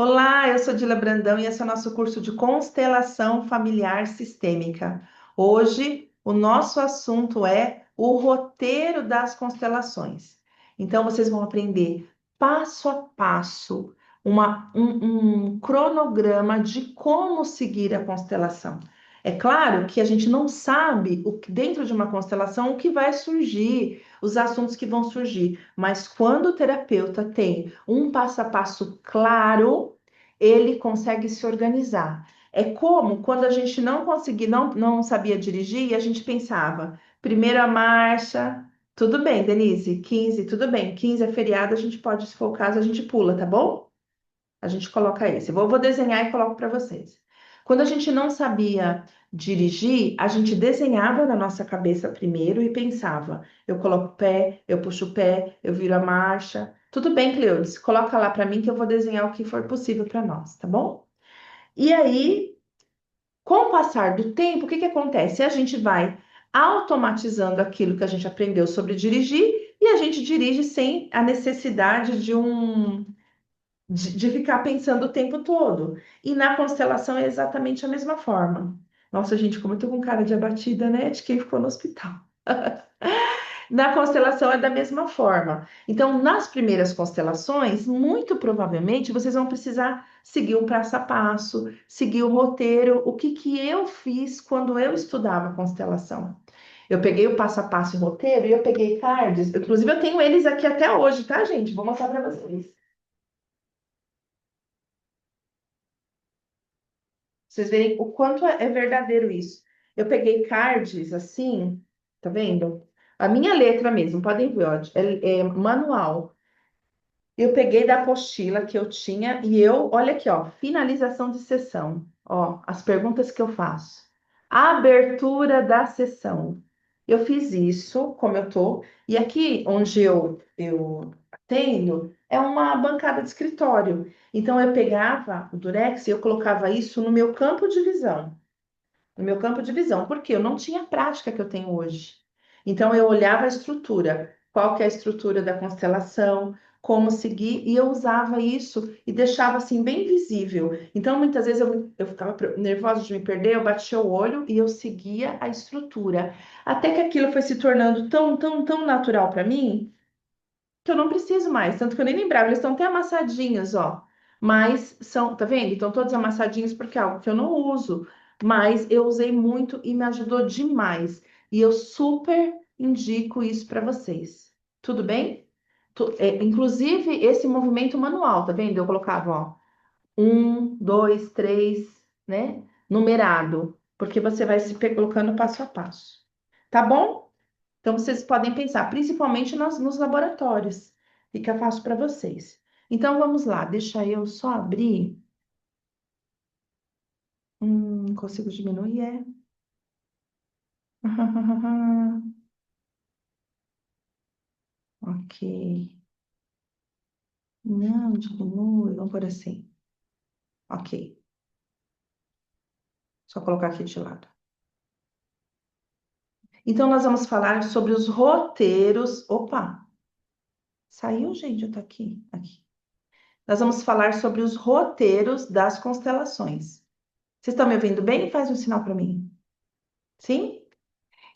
Olá, eu sou Dila Brandão e esse é o nosso curso de Constelação Familiar Sistêmica. Hoje, o nosso assunto é o roteiro das constelações. Então, vocês vão aprender passo a passo um cronograma de como seguir a constelação. É claro que a gente não sabe dentro de uma constelação o que vai surgir, os assuntos que vão surgir, mas quando o terapeuta tem um passo a passo claro, ele consegue se organizar. É como quando a gente não conseguia, não sabia dirigir, e a gente pensava, primeiro a marcha, tudo bem, Denise, 15, tudo bem, 15 é feriado, a gente pode, se for o caso, a gente pula, tá bom? A gente coloca esse. Eu vou desenhar e coloco para vocês. Quando a gente não sabia dirigir, a gente desenhava na nossa cabeça primeiro e pensava: eu coloco o pé, eu puxo o pé, eu viro a marcha. Tudo bem, Cleudes, coloca lá para mim que eu vou desenhar o que for possível para nós, tá bom? E aí, com o passar do tempo, o que que acontece? A gente vai automatizando aquilo que a gente aprendeu sobre dirigir e a gente dirige sem a necessidade de ficar pensando o tempo todo. E na constelação é exatamente a mesma forma. Nossa, gente, como eu tô com cara de abatida, né? De quem ficou no hospital. Na constelação é da mesma forma. Então, nas primeiras constelações, muito provavelmente vocês vão precisar seguir um passo a passo, seguir o roteiro. O que que eu fiz quando eu estudava constelação? Eu peguei o passo a passo e roteiro e eu peguei cards. Inclusive, eu tenho eles aqui até hoje, tá, gente? Vou mostrar para vocês. Vocês verem o quanto é verdadeiro isso. Eu peguei cards assim, tá vendo? A minha letra mesmo, podem ver, ó, é manual. Eu peguei da apostila que eu tinha e olha aqui, ó, finalização de sessão. Ó, as perguntas que eu faço. Abertura da sessão. Eu fiz isso, como eu tô, e aqui onde eu atendo é uma bancada de escritório. Então eu pegava o Durex e eu colocava isso no meu campo de visão. No meu campo de visão, porque eu não tinha a prática que eu tenho hoje. Então eu olhava a estrutura, qual que é a estrutura da constelação, como seguir, e eu usava isso e deixava assim bem visível. Então muitas vezes eu ficava nervosa de me perder, eu batia o olho e eu seguia a estrutura. Até que aquilo foi se tornando tão natural para mim que eu não preciso mais, tanto que eu nem lembrava, eles estão até amassadinhos, ó. Mas são, tá vendo? Estão todos amassadinhos porque é algo que eu não uso, mas eu usei muito e me ajudou demais. E eu super indico isso para vocês. Tudo bem? Inclusive esse movimento manual, tá vendo? Eu colocava, ó, um, dois, três, né? Numerado, porque você vai colocando passo a passo. Tá bom? Então, vocês podem pensar, principalmente nos laboratórios. Fica fácil para vocês. Então, vamos lá. Deixa eu só abrir. Consigo diminuir, é? Ok. Não, diminui. Vamos por assim. Ok. Só colocar aqui de lado. Então, nós vamos falar sobre os roteiros. Opa! Saiu, gente? Eu tô aqui. Aqui. Nós vamos falar sobre os roteiros das constelações. Vocês estão me ouvindo bem? Faz um sinal para mim. Sim?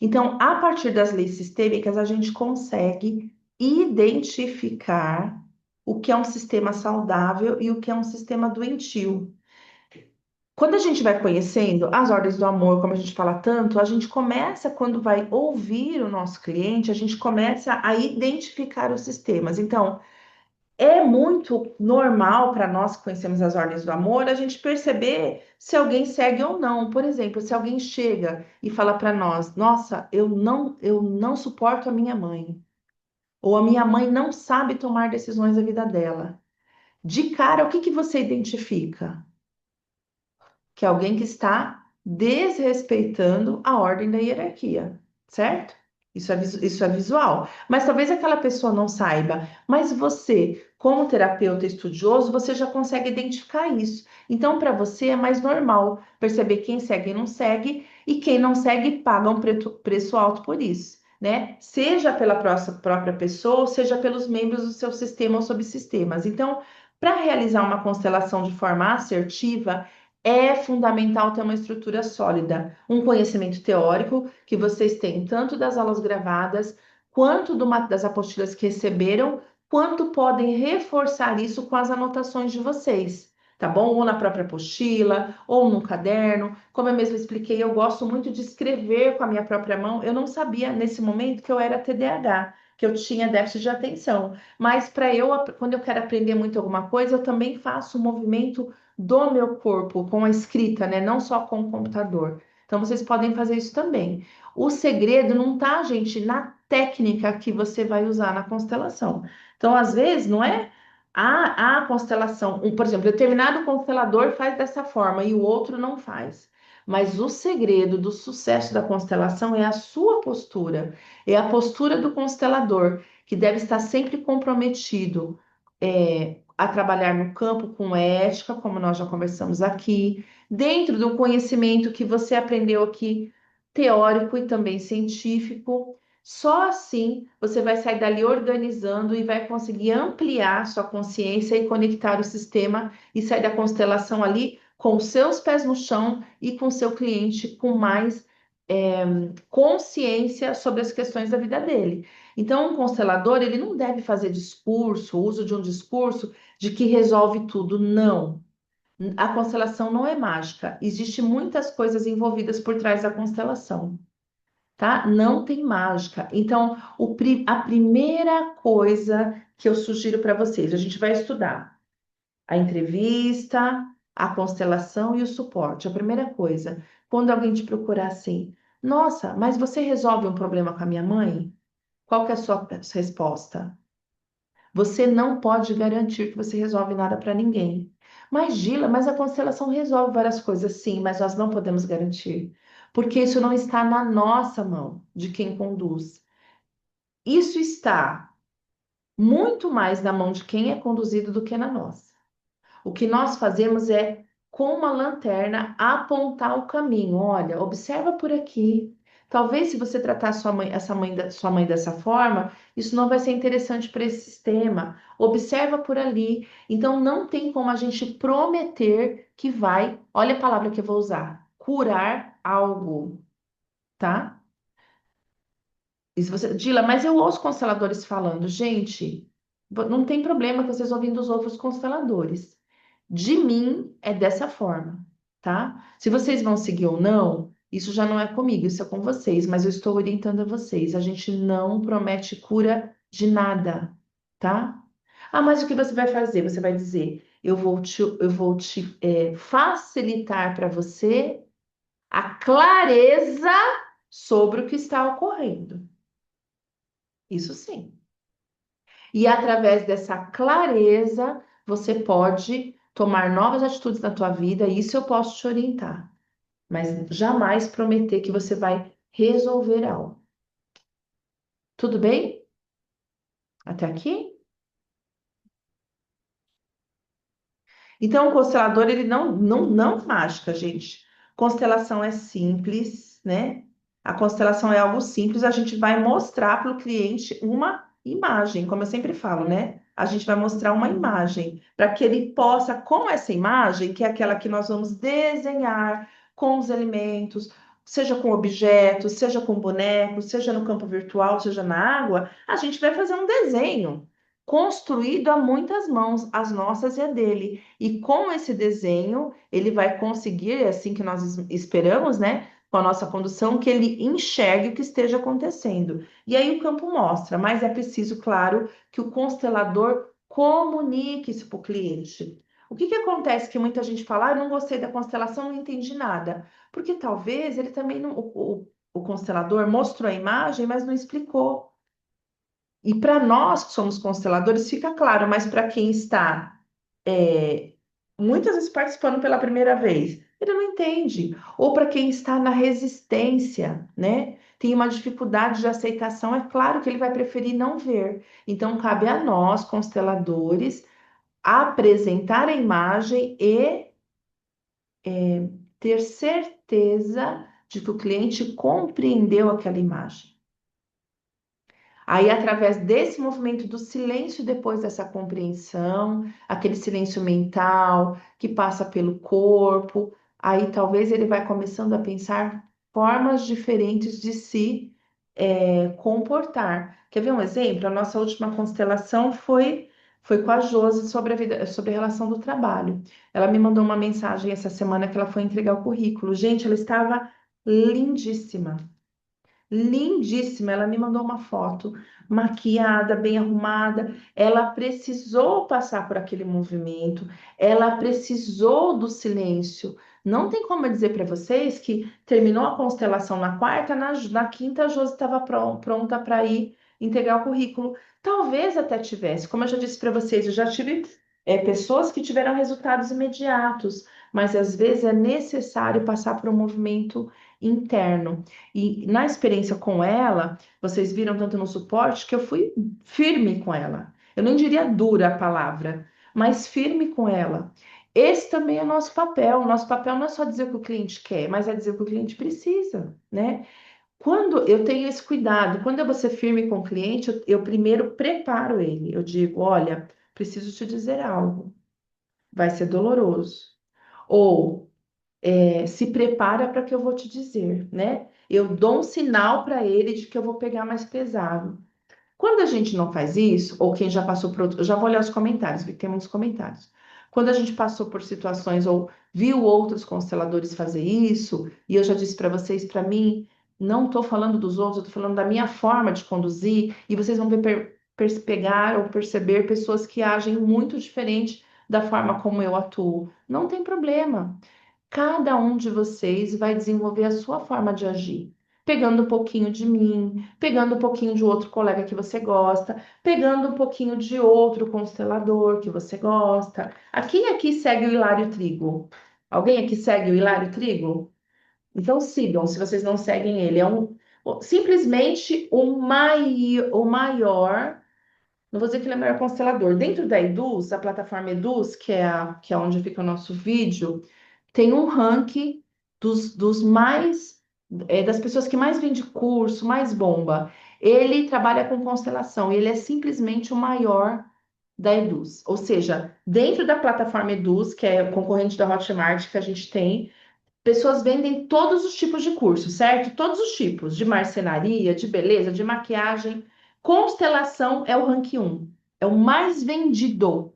Então, a partir das leis sistêmicas, a gente consegue identificar o que é um sistema saudável e o que é um sistema doentio. Quando a gente vai conhecendo as ordens do amor, como a gente fala tanto, a gente começa, quando vai ouvir o nosso cliente, a gente começa a identificar os sistemas. Então, é muito normal para nós que conhecemos as ordens do amor a gente perceber se alguém segue ou não. Por exemplo, se alguém chega e fala para nós: Nossa, eu não suporto a minha mãe, ou a minha mãe não sabe tomar decisões da vida dela. De cara, o que que você identifica? Que é alguém que está desrespeitando a ordem da hierarquia, certo? Isso é visual. Mas talvez aquela pessoa não saiba, mas você, como terapeuta estudioso, você já consegue identificar isso. Então, para você é mais normal perceber quem segue e não segue, e quem não segue paga um preço alto por isso. né? Seja pela própria pessoa, seja pelos membros do seu sistema ou subsistemas. Então, para realizar uma constelação de forma assertiva, é fundamental ter uma estrutura sólida, um conhecimento teórico que vocês têm tanto das aulas gravadas, quanto das apostilas que receberam, quanto podem reforçar isso com as anotações de vocês. Tá bom? Ou na própria apostila, ou no caderno. Como eu mesmo expliquei, eu gosto muito de escrever com a minha própria mão. Eu não sabia nesse momento que eu era TDAH, que eu tinha déficit de atenção. Mas quando eu quero aprender muito alguma coisa, eu também faço o movimento do meu corpo com a escrita, né? Não só com o computador. Então vocês podem fazer isso também. O segredo não tá, gente, na técnica que você vai usar na constelação. Então, às vezes, não é a constelação, por exemplo, determinado constelador faz dessa forma e o outro não faz. Mas o segredo do sucesso da constelação é a sua postura, é a postura do constelador, que deve estar sempre comprometido a trabalhar no campo com ética, como nós já conversamos aqui, dentro do conhecimento que você aprendeu aqui, teórico e também científico. Só assim você vai sair dali organizando e vai conseguir ampliar sua consciência e conectar o sistema e sair da constelação ali com os seus pés no chão e com o seu cliente com mais consciência sobre as questões da vida dele. Então, um constelador, ele não deve fazer discurso, uso de um discurso de que resolve tudo. Não. A constelação não é mágica. Existem muitas coisas envolvidas por trás da constelação, tá? Não tem mágica. Então, a primeira coisa que eu sugiro para vocês, a gente vai estudar a entrevista, a constelação e o suporte. A primeira coisa, quando alguém te procurar assim, nossa, mas você resolve um problema com a minha mãe? Qual que é a sua resposta? Você não pode garantir que você resolve nada para ninguém. Mas, Gila, mas a constelação resolve várias coisas, sim, mas nós não podemos garantir, porque isso não está na nossa mão, de quem conduz. Isso está muito mais na mão de quem é conduzido do que na nossa. O que nós fazemos é, com uma lanterna, apontar o caminho. Olha, observa por aqui. Talvez se você tratar sua mãe dessa forma, isso não vai ser interessante para esse sistema. Observa por ali. Então não tem como a gente prometer que vai, olha a palavra que eu vou usar, curar algo, tá? E se você, Dila, mas eu ouço consteladores falando, gente, não tem problema que vocês ouvindo os outros consteladores. De mim é dessa forma, tá? Se vocês vão seguir ou não, isso já não é comigo, isso é com vocês, mas eu estou orientando a vocês. A gente não promete cura de nada, tá? Ah, mas o que você vai fazer? Você vai dizer, eu vou te facilitar para você a clareza sobre o que está ocorrendo. Isso sim. E através dessa clareza, você pode tomar novas atitudes na tua vida, e isso eu posso te orientar. Mas jamais prometer que você vai resolver algo. Tudo bem? Até aqui? Então, o constelador, ele não é mágica, gente. Constelação é simples, né? A constelação é algo simples, a gente vai mostrar para o cliente uma imagem, como eu sempre falo, né? A gente vai mostrar uma imagem para que ele possa, com essa imagem, que é aquela que nós vamos desenhar com os elementos, seja com objetos, seja com bonecos, seja no campo virtual, seja na água, a gente vai fazer um desenho construído a muitas mãos, as nossas e a dele. E com esse desenho, ele vai conseguir, é assim que nós esperamos, né? Com a nossa condução, que ele enxergue o que esteja acontecendo. E aí o campo mostra, mas é preciso, claro, que o constelador comunique isso para o cliente. O que que acontece que muita gente fala, ah, eu não gostei da constelação, não entendi nada. Porque talvez ele também não, o constelador mostrou a imagem, mas não explicou. E para nós que somos consteladores, fica claro, mas para quem está muitas vezes participando pela primeira vez, ele não entende. Ou para quem está na resistência, né? Tem uma dificuldade de aceitação, é claro que ele vai preferir não ver. Então, cabe a nós, consteladores, apresentar a imagem e ter certeza de que o cliente compreendeu aquela imagem. Aí, através desse movimento do silêncio, depois dessa compreensão, aquele silêncio mental que passa pelo corpo, aí talvez ele vai começando a pensar formas diferentes de se comportar. Quer ver um exemplo? A nossa última constelação foi com a Josi sobre a vida, sobre a relação do trabalho. Ela me mandou uma mensagem essa semana que ela foi entregar o currículo. Gente, ela estava lindíssima. Lindíssima, ela me mandou uma foto maquiada, bem arrumada. Ela precisou passar por aquele movimento, ela precisou do silêncio. Não tem como eu dizer para vocês que terminou a constelação na quarta, na quinta a Josi estava pronta para ir entregar o currículo. Talvez até tivesse, como eu já disse para vocês, eu já tive pessoas que tiveram resultados imediatos, mas às vezes é necessário passar por um movimento interno. E na experiência com ela, vocês viram tanto no suporte que eu fui firme com ela. Eu não diria dura a palavra, mas firme com ela. Esse também é o nosso papel. O nosso papel não é só dizer o que o cliente quer, mas é dizer o que o cliente precisa, né? Quando eu tenho esse cuidado, quando eu vou ser firme com o cliente, eu primeiro preparo ele. Eu digo, olha, preciso te dizer algo. Vai ser doloroso. Ou se prepara para que eu vou te dizer, né? Eu dou um sinal para ele de que eu vou pegar mais pesado. Quando a gente não faz isso, ou quem já passou por outro, eu já vou olhar os comentários, vi que tem muitos comentários. Quando a gente passou por situações ou viu outros consteladores fazer isso, e eu já disse para vocês, para mim, não estou falando dos outros, eu estou falando da minha forma de conduzir, e vocês vão ver, pegar ou perceber pessoas que agem muito diferente da forma como eu atuo. Não tem problema. Cada um de vocês vai desenvolver a sua forma de agir, pegando um pouquinho de mim, pegando um pouquinho de outro colega que você gosta, pegando um pouquinho de outro constelador que você gosta. Quem aqui segue o Hilário Trigo? Alguém aqui segue o Hilário Trigo? Então sigam, se vocês não seguem ele. Simplesmente o maior, não vou dizer que ele é o maior constelador. Dentro da Eduz, a plataforma Eduz, que é onde fica o nosso vídeo, tem um ranking dos mais, das pessoas que mais vende curso, mais bomba. Ele trabalha com constelação e ele é simplesmente o maior da Eduz. Ou seja, dentro da plataforma Eduz, que é concorrente da Hotmart que a gente tem, pessoas vendem todos os tipos de curso, certo? Todos os tipos, de marcenaria, de beleza, de maquiagem. Constelação é o ranking 1, é o mais vendido.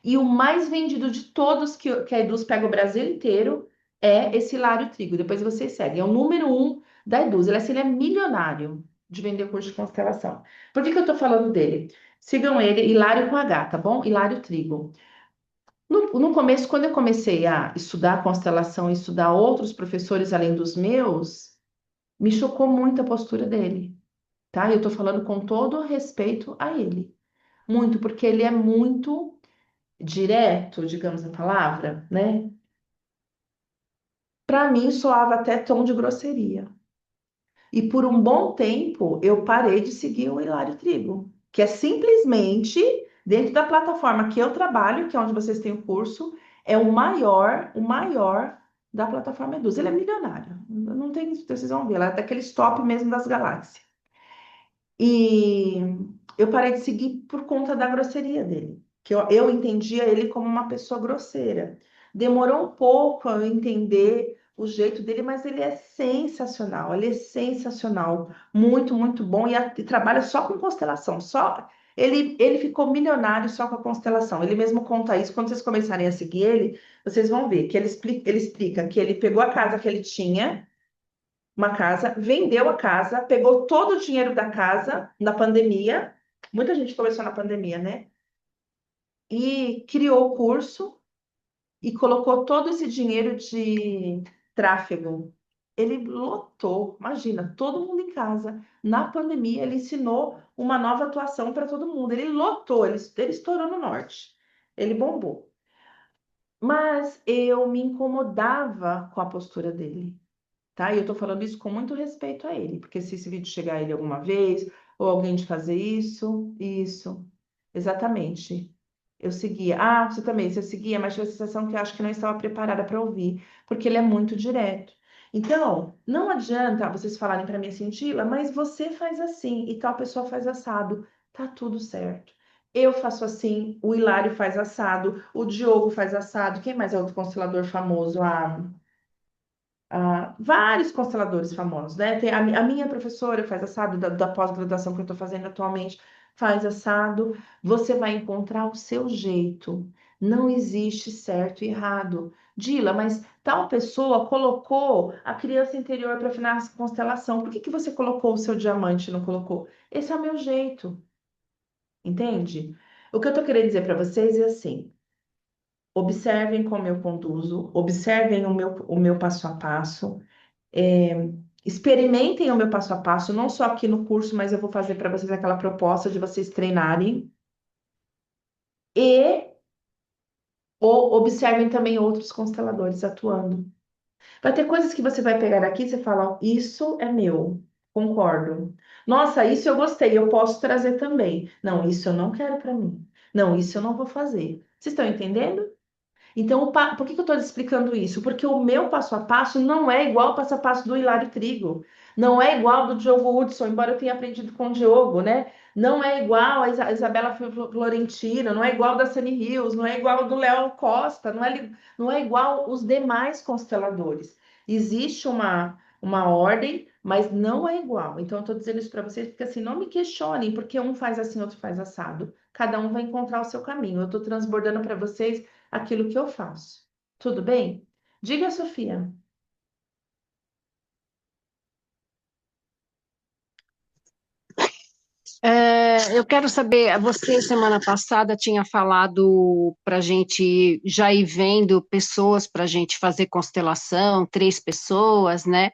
E o mais vendido de todos que a Eduz pega o Brasil inteiro é esse Hilário Trigo. Depois vocês seguem. É o número 1 da Eduz. Ele é milionário de vender curso de constelação. Por que eu tô falando dele? Sigam ele, Hilário com H, tá bom? Hilário Trigo. No começo, quando eu comecei a estudar constelação e estudar outros professores além dos meus, me chocou muito a postura dele, tá? Eu tô falando com todo respeito a ele. Muito, porque ele é muito direto, digamos a palavra, né? Para mim soava até tom de grosseria. E por um bom tempo eu parei de seguir o Hilário Trigo, que é simplesmente dentro da plataforma que eu trabalho, que é onde vocês têm o curso, é o maior da plataforma Eduz. Ele é milionário. Não tem, vocês vão ver, ela é daqueles top mesmo das galáxias. E eu parei de seguir por conta da grosseria dele, que eu entendia ele como uma pessoa grosseira. Demorou um pouco a eu entender o jeito dele, mas ele é sensacional, muito, muito bom e trabalha só com constelação, só ele ficou milionário só com a constelação. Ele mesmo conta isso, quando vocês começarem a seguir ele, vocês vão ver que ele explica que ele pegou a casa que ele tinha uma casa, vendeu a casa, pegou todo o dinheiro da casa na pandemia. Muita gente começou na pandemia, né? E criou o curso e colocou todo esse dinheiro de tráfego. Ele lotou, imagina, todo mundo em casa. Na pandemia, ele ensinou uma nova atuação para todo mundo. Ele lotou, ele estourou no norte. Ele bombou. Mas eu me incomodava com a postura dele. Tá? E eu tô falando isso com muito respeito a ele, porque se esse vídeo chegar a ele alguma vez, ou alguém de fazer isso, exatamente. Eu seguia. Ah, você também, você seguia, mas tinha a sensação que eu acho que não estava preparada para ouvir, porque ele é muito direto. Então, não adianta vocês falarem para mim assim, Dila, mas você faz assim e tal pessoa faz assado. Tá tudo certo. Eu faço assim, o Hilário faz assado, o Diogo faz assado. Quem mais é outro constelador famoso? Vários consteladores famosos, né? A minha professora faz assado da pós-graduação que eu estou fazendo atualmente, faz assado. Você vai encontrar o seu jeito. Não existe certo e errado. Dila, mas tal pessoa colocou a criança interior para afinar a constelação. Por que que você colocou o seu diamante e não colocou? Esse é o meu jeito, entende? O que eu estou querendo dizer para vocês é assim: observem como eu conduzo, observem o meu passo a passo. É, experimentem o meu passo a passo, não só aqui no curso, mas eu vou fazer para vocês aquela proposta de vocês treinarem e observem também outros consteladores atuando. Vai ter coisas que você vai pegar aqui e você fala, "Ó, isso é meu, concordo. Nossa, isso eu gostei, eu posso trazer também. Não, isso eu não quero para mim. Não, isso eu não vou fazer. Vocês estão entendendo? Então, por que que eu estou explicando isso? Porque o meu passo a passo não é igual ao passo a passo do Hilário Trigo, não é igual ao do Diogo Hudson, embora eu tenha aprendido com o Diogo, né? Não é igual a Isabela Florentina, não é igual ao da Sunny Hills, não é igual ao do Léo Costa, não é igual os demais consteladores. Existe uma ordem, mas não é igual. Então, eu estou dizendo isso para vocês porque assim, não me questionem, porque um faz assim, outro faz assado. Cada um vai encontrar o seu caminho. Eu estou transbordando para vocês aquilo que eu faço. Tudo bem? Diga, Sofia. Eu quero saber, você semana passada tinha falado para a gente já ir vendo pessoas para a gente fazer constelação, 3 pessoas, né?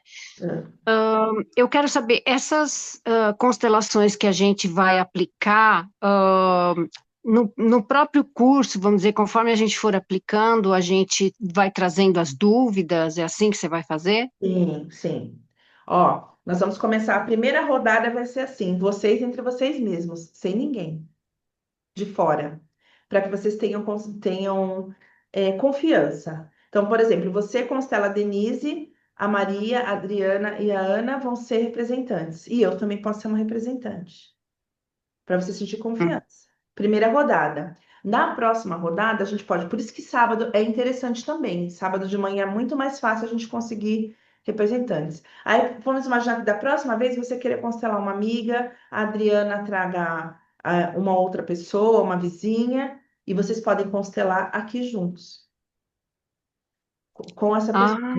Ah, Eu quero saber, essas constelações que a gente vai aplicar no próprio curso, vamos dizer, conforme a gente for aplicando, a gente vai trazendo as dúvidas, é assim que você vai fazer? sim, sim. Ó, nós vamos começar. A primeira rodada vai ser assim, vocês entre vocês mesmos, sem ninguém de fora, para que vocês tenham confiança. Então, por exemplo, você constela a Denise, a Maria, a Adriana e a Ana vão ser representantes. E eu também posso ser uma representante. Para você sentir Hum. confiança. Primeira rodada. Na próxima rodada, a gente pode. Por isso que sábado é interessante também. Sábado de manhã é muito mais fácil a gente conseguir representantes. Aí vamos imaginar que da próxima vez você querer constelar uma amiga, a Adriana traga uma outra pessoa, uma vizinha, e vocês podem constelar aqui juntos, com essa pessoa. Ah,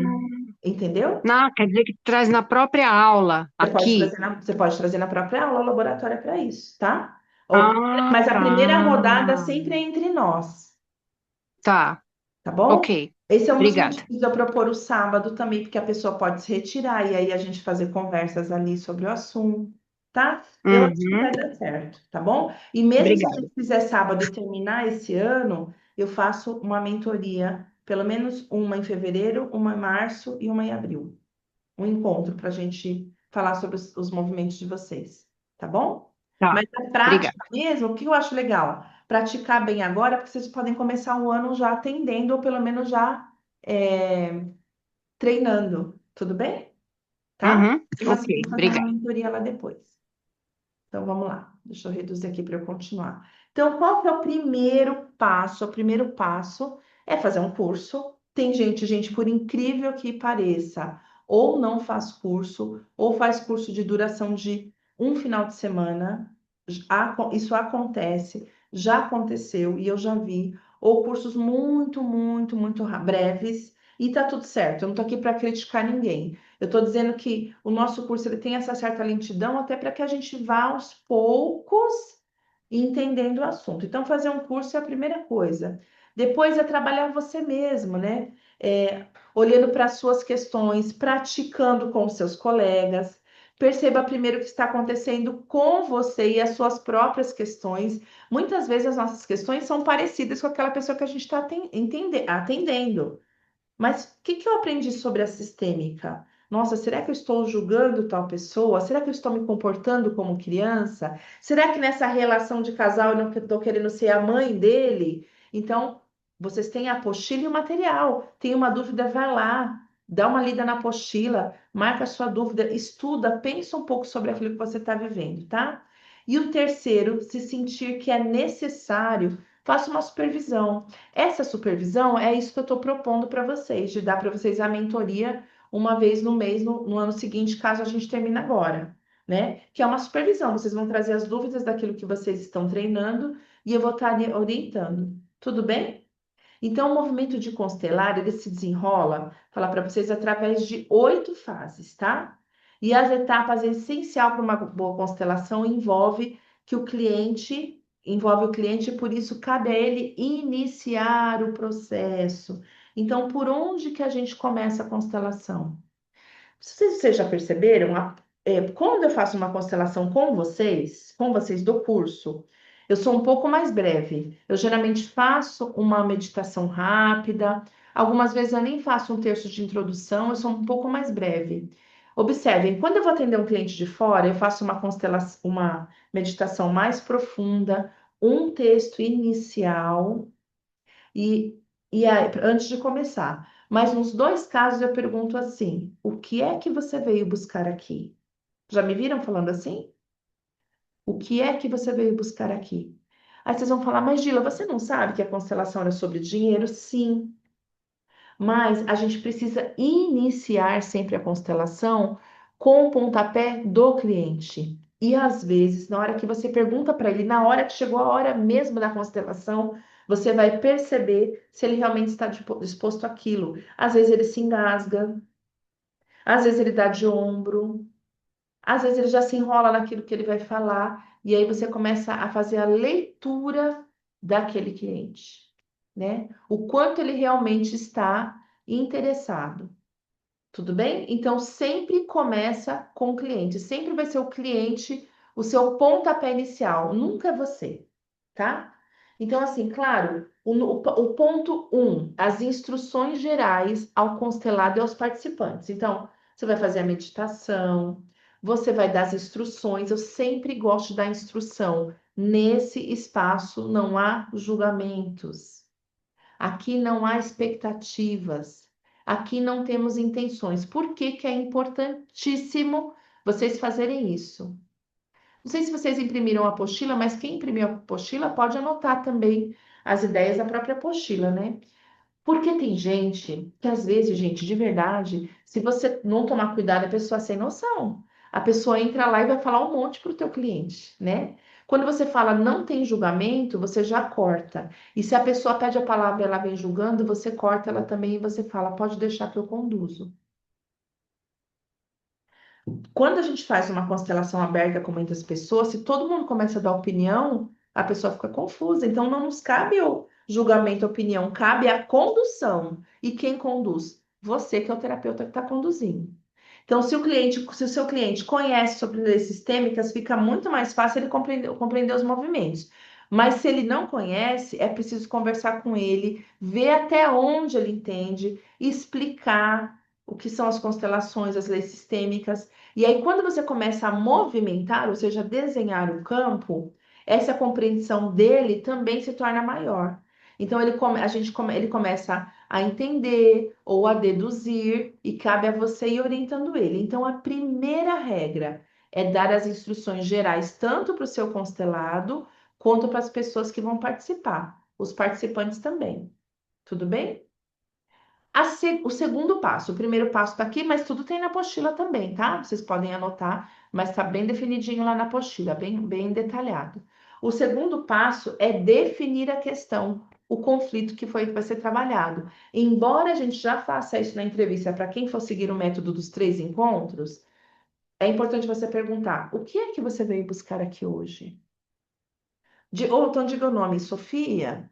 Entendeu? não, quer dizer que traz na própria aula, aqui. Você pode trazer na própria aula laboratória para isso, tá? Ah, Mas a tá. primeira rodada sempre é entre nós, Tá, tá bom? ok. Esse é um dos Obrigada. motivos de eu propor o sábado também, porque a pessoa pode se retirar e aí a gente fazer conversas ali sobre o assunto, tá? Eu acho que vai Uhum, dar certo, tá bom? E mesmo se a obrigada. gente fizer sábado e terminar esse ano, eu faço uma mentoria, pelo menos uma em fevereiro, uma em março e uma em abril. Um encontro para a gente falar sobre os movimentos de vocês, tá bom? Tá, Mas a prática obrigada. mesmo, o que eu acho legal? Praticar bem agora, porque vocês podem começar o ano já atendendo, ou pelo menos já é, treinando, tudo bem? Tá? Uhum, E ok, nós vamos fazer uma obrigada. mentoria lá depois. Então vamos lá, deixa eu reduzir aqui para eu continuar. Então, qual que é o primeiro passo? O primeiro passo é fazer um curso. Tem gente, por incrível que pareça, ou não faz curso, ou faz curso de duração de um final de semana. Isso acontece, já aconteceu e eu já vi, ou cursos muito, muito, muito breves, e tá tudo certo. Eu não tô aqui para criticar ninguém. Eu estou dizendo que o nosso curso ele tem essa certa lentidão até para que a gente vá aos poucos entendendo o assunto. Então, fazer um curso é a primeira coisa. Depois é trabalhar você mesmo, né? Olhando para as suas questões, praticando com os seus colegas. Perceba primeiro o que está acontecendo com você e as suas próprias questões. Muitas vezes as nossas questões são parecidas com aquela pessoa que a gente está atendendo. Mas o que que eu aprendi sobre a sistêmica? Nossa, será que eu estou julgando tal pessoa? Será que eu estou me comportando como criança? Será que nessa relação de casal eu não estou querendo ser a mãe dele? Então, vocês têm a apostila e o material. Tem uma dúvida, vai lá. dá uma lida na apostila, marca a sua dúvida, estuda, pensa um pouco sobre aquilo que você está vivendo, tá? E o terceiro, se sentir que é necessário, faça uma supervisão. Essa supervisão é isso que eu estou propondo para vocês, de dar para vocês a mentoria uma vez no mês, no ano seguinte, caso a gente termine agora, né? Que é uma supervisão. Vocês vão trazer as dúvidas daquilo que vocês estão treinando e eu vou estar orientando. Tudo bem? Então, o movimento de constelar, ele se desenrola, falar para vocês, através de 8 fases, tá? E as etapas essencial para uma boa constelação envolve o cliente, e por isso cabe a ele iniciar o processo. Então, por onde que a gente começa a constelação? Vocês já perceberam, quando eu faço uma constelação com vocês do curso, eu sou um pouco mais breve. Eu geralmente faço uma meditação rápida, algumas vezes eu nem faço um terço de introdução, eu sou um pouco mais breve. Observem, quando eu vou atender um cliente de fora, eu faço uma constelação, uma meditação mais profunda, um texto inicial e, antes de começar. Mas nos dois casos eu pergunto assim: o que é que você veio buscar aqui? Já me viram falando assim? O que é que você veio buscar aqui? Aí vocês vão falar, mas Gila, você não sabe que a constelação era sobre dinheiro? Sim, mas a gente precisa iniciar sempre a constelação com o pontapé do cliente. E às vezes, na hora que você pergunta para ele, na hora que chegou a hora mesmo da constelação, você vai perceber se ele realmente está disposto àquilo. Às vezes ele se engasga, às vezes ele dá de ombro, às vezes ele já se enrola naquilo que ele vai falar, e aí você começa a fazer a leitura daquele cliente, né? O quanto ele realmente está interessado. Tudo bem? Então, sempre começa com o cliente, sempre vai ser o cliente o seu pontapé inicial, nunca é você, tá? Então, assim, claro, o ponto um, as instruções gerais ao constelado e aos participantes. Então, você vai fazer a meditação, você vai dar as instruções, eu sempre gosto de dar instrução. Nesse espaço não há julgamentos. Aqui não há expectativas. Aqui não temos intenções. Por que que é importantíssimo vocês fazerem isso? Não sei se vocês imprimiram a apostila, mas quem imprimiu a apostila pode anotar também as ideias da própria apostila, né? Porque tem gente que às vezes, gente, de verdade, se você não tomar cuidado, a pessoa é sem noção. A pessoa entra lá e vai falar um monte para o teu cliente, né? Quando você fala não tem julgamento, você já corta. E se a pessoa pede a palavra e ela vem julgando, você corta ela também e você fala, pode deixar que eu conduzo. Quando a gente faz uma constelação aberta com muitas pessoas, se todo mundo começa a dar opinião, a pessoa fica confusa. Então, não nos cabe o julgamento, a opinião, cabe a condução. E quem conduz? Você, que é o terapeuta que está conduzindo. Então, se o seu cliente conhece sobre leis sistêmicas, fica muito mais fácil ele compreender os movimentos. Mas se ele não conhece, é preciso conversar com ele, ver até onde ele entende, explicar o que são as constelações, as leis sistêmicas. E aí, quando você começa a movimentar, ou seja, desenhar o campo, essa compreensão dele também se torna maior. Então, ele começa a entender ou a deduzir, e cabe a você ir orientando ele. Então, a primeira regra é dar as instruções gerais, tanto para o seu constelado, quanto para as pessoas que vão participar, os participantes também. Tudo bem? O segundo passo, o primeiro passo está aqui, mas tudo tem na apostila também, tá? Vocês podem anotar, mas está bem definidinho lá na apostila, bem detalhado. O segundo passo é definir a questão, o conflito que vai ser trabalhado. Embora a gente já faça isso na entrevista para quem for seguir o método dos 3 encontros, é importante você perguntar: o que é que você veio buscar aqui hoje? Ou então diga o nome, Sofia.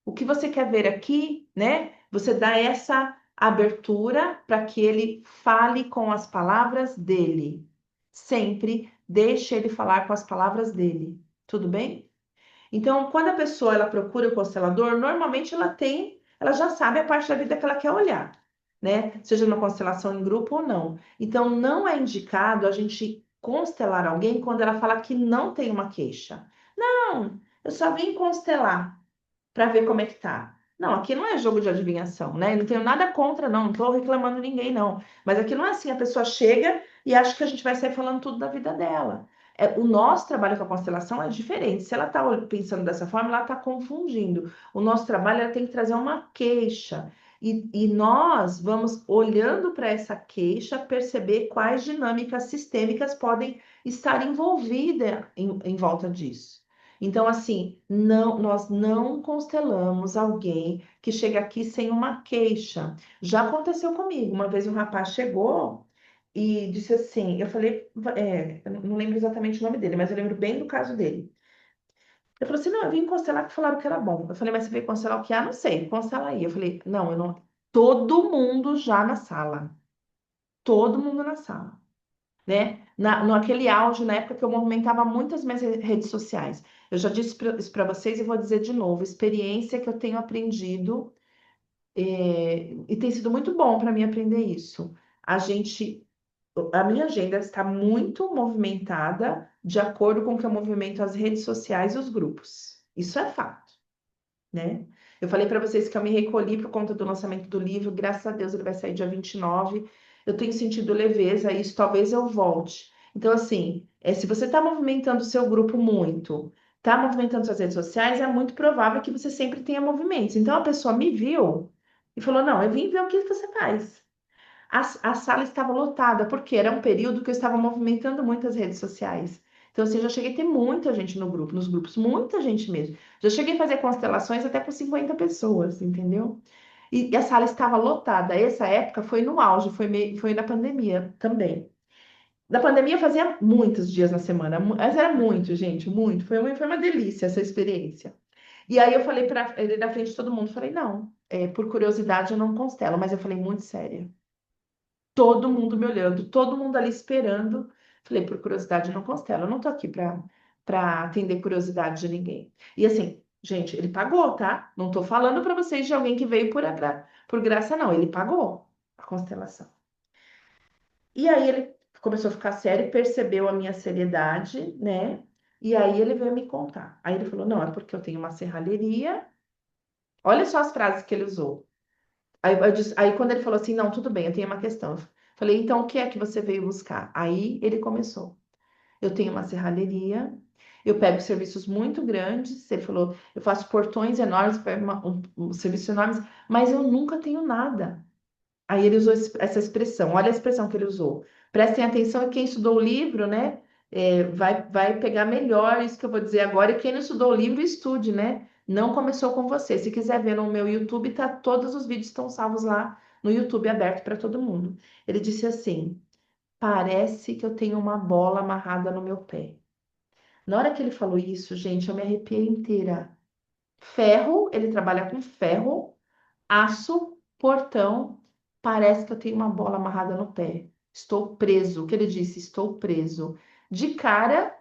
O que você quer ver aqui, né? Você dá essa abertura para que ele fale com as palavras dele. Sempre deixe ele falar com as palavras dele. Tudo bem? Então, quando a pessoa ela procura o constelador, normalmente ela já sabe a parte da vida que ela quer olhar, né? Seja numa constelação em grupo ou não. Então, não é indicado a gente constelar alguém quando ela fala que não tem uma queixa. Não, eu só vim constelar para ver como é que tá. Não, aqui não é jogo de adivinhação, né? Não tenho nada contra, não estou reclamando ninguém, não. Mas aqui não é assim, a pessoa chega e acha que a gente vai sair falando tudo da vida dela. O nosso trabalho com a constelação é diferente. Se ela está pensando dessa forma, ela está confundindo. O nosso trabalho ela tem que trazer uma queixa. E nós vamos, olhando para essa queixa, perceber quais dinâmicas sistêmicas podem estar envolvidas em volta disso. Então, assim, não, nós não constelamos alguém que chega aqui sem uma queixa. Já aconteceu comigo. Uma vez um rapaz chegou e disse assim, eu falei, eu não lembro exatamente o nome dele, mas eu lembro bem do caso dele. Ele falou assim, não, eu vim constelar que falaram que era bom. Eu falei, mas você veio constelar o que? Ah, não sei, constela aí. Eu falei, não, eu não. Todo mundo já na sala. Todo mundo na sala, né? Naquele auge, na época que eu movimentava muitas minhas redes sociais. Eu já disse isso para vocês e vou dizer de novo, experiência que eu tenho aprendido, e tem sido muito bom para mim aprender isso. A gente, a minha agenda está muito movimentada de acordo com o que eu movimento as redes sociais e os grupos. Isso é fato, né? Eu falei para vocês que eu me recolhi por conta do lançamento do livro, graças a Deus ele vai sair dia 29. Eu tenho sentido leveza, isso talvez eu volte. Então, assim, se você está movimentando o seu grupo muito, está movimentando suas redes sociais, é muito provável que você sempre tenha movimentos. Então, a pessoa me viu e falou: Não, eu vim ver o que você faz. A sala estava lotada, porque era um período que eu estava movimentando muitas redes sociais. Então, assim, eu já cheguei a ter muita gente no grupo, nos grupos, muita gente mesmo. Já cheguei a fazer constelações até com 50 pessoas, entendeu? E a sala estava lotada. Essa época foi no auge, foi na pandemia também. Na pandemia eu fazia muitos dias na semana, mas era muito, gente, muito. Foi uma delícia essa experiência. E aí eu falei para ele na frente de todo mundo, falei, não, por curiosidade eu não constelo, mas eu falei muito séria. Todo mundo me olhando, todo mundo ali esperando. Falei, por curiosidade, eu não constelo, eu não tô aqui para atender curiosidade de ninguém. E assim, gente, ele pagou, tá? Não tô falando para vocês de alguém que veio por graça, não. Ele pagou a constelação. E aí ele começou a ficar sério, percebeu a minha seriedade, né? E aí ele veio me contar. Aí ele falou: não, é porque eu tenho uma serralheria. Olha só as frases que ele usou. Aí quando ele falou assim, não, tudo bem, eu tenho uma questão. Eu falei, então o que é que você veio buscar? Aí ele começou. Eu tenho uma serralheria, eu pego serviços muito grandes. Ele falou, eu faço portões enormes, pego serviços enormes, mas eu nunca tenho nada. Aí ele usou essa expressão, olha a expressão que ele usou. Prestem atenção, e quem estudou o livro, né, vai pegar melhor isso que eu vou dizer agora, e quem não estudou o livro, estude, né? Não começou com você. Se quiser ver no meu YouTube, tá, todos os vídeos estão salvos lá no YouTube, aberto para todo mundo. Ele disse assim: parece que eu tenho uma bola amarrada no meu pé. Na hora que ele falou isso, gente, eu me arrepiei inteira. Ferro, ele trabalha com ferro, aço, portão, parece que eu tenho uma bola amarrada no pé. Estou preso. O que ele disse? Estou preso. De cara,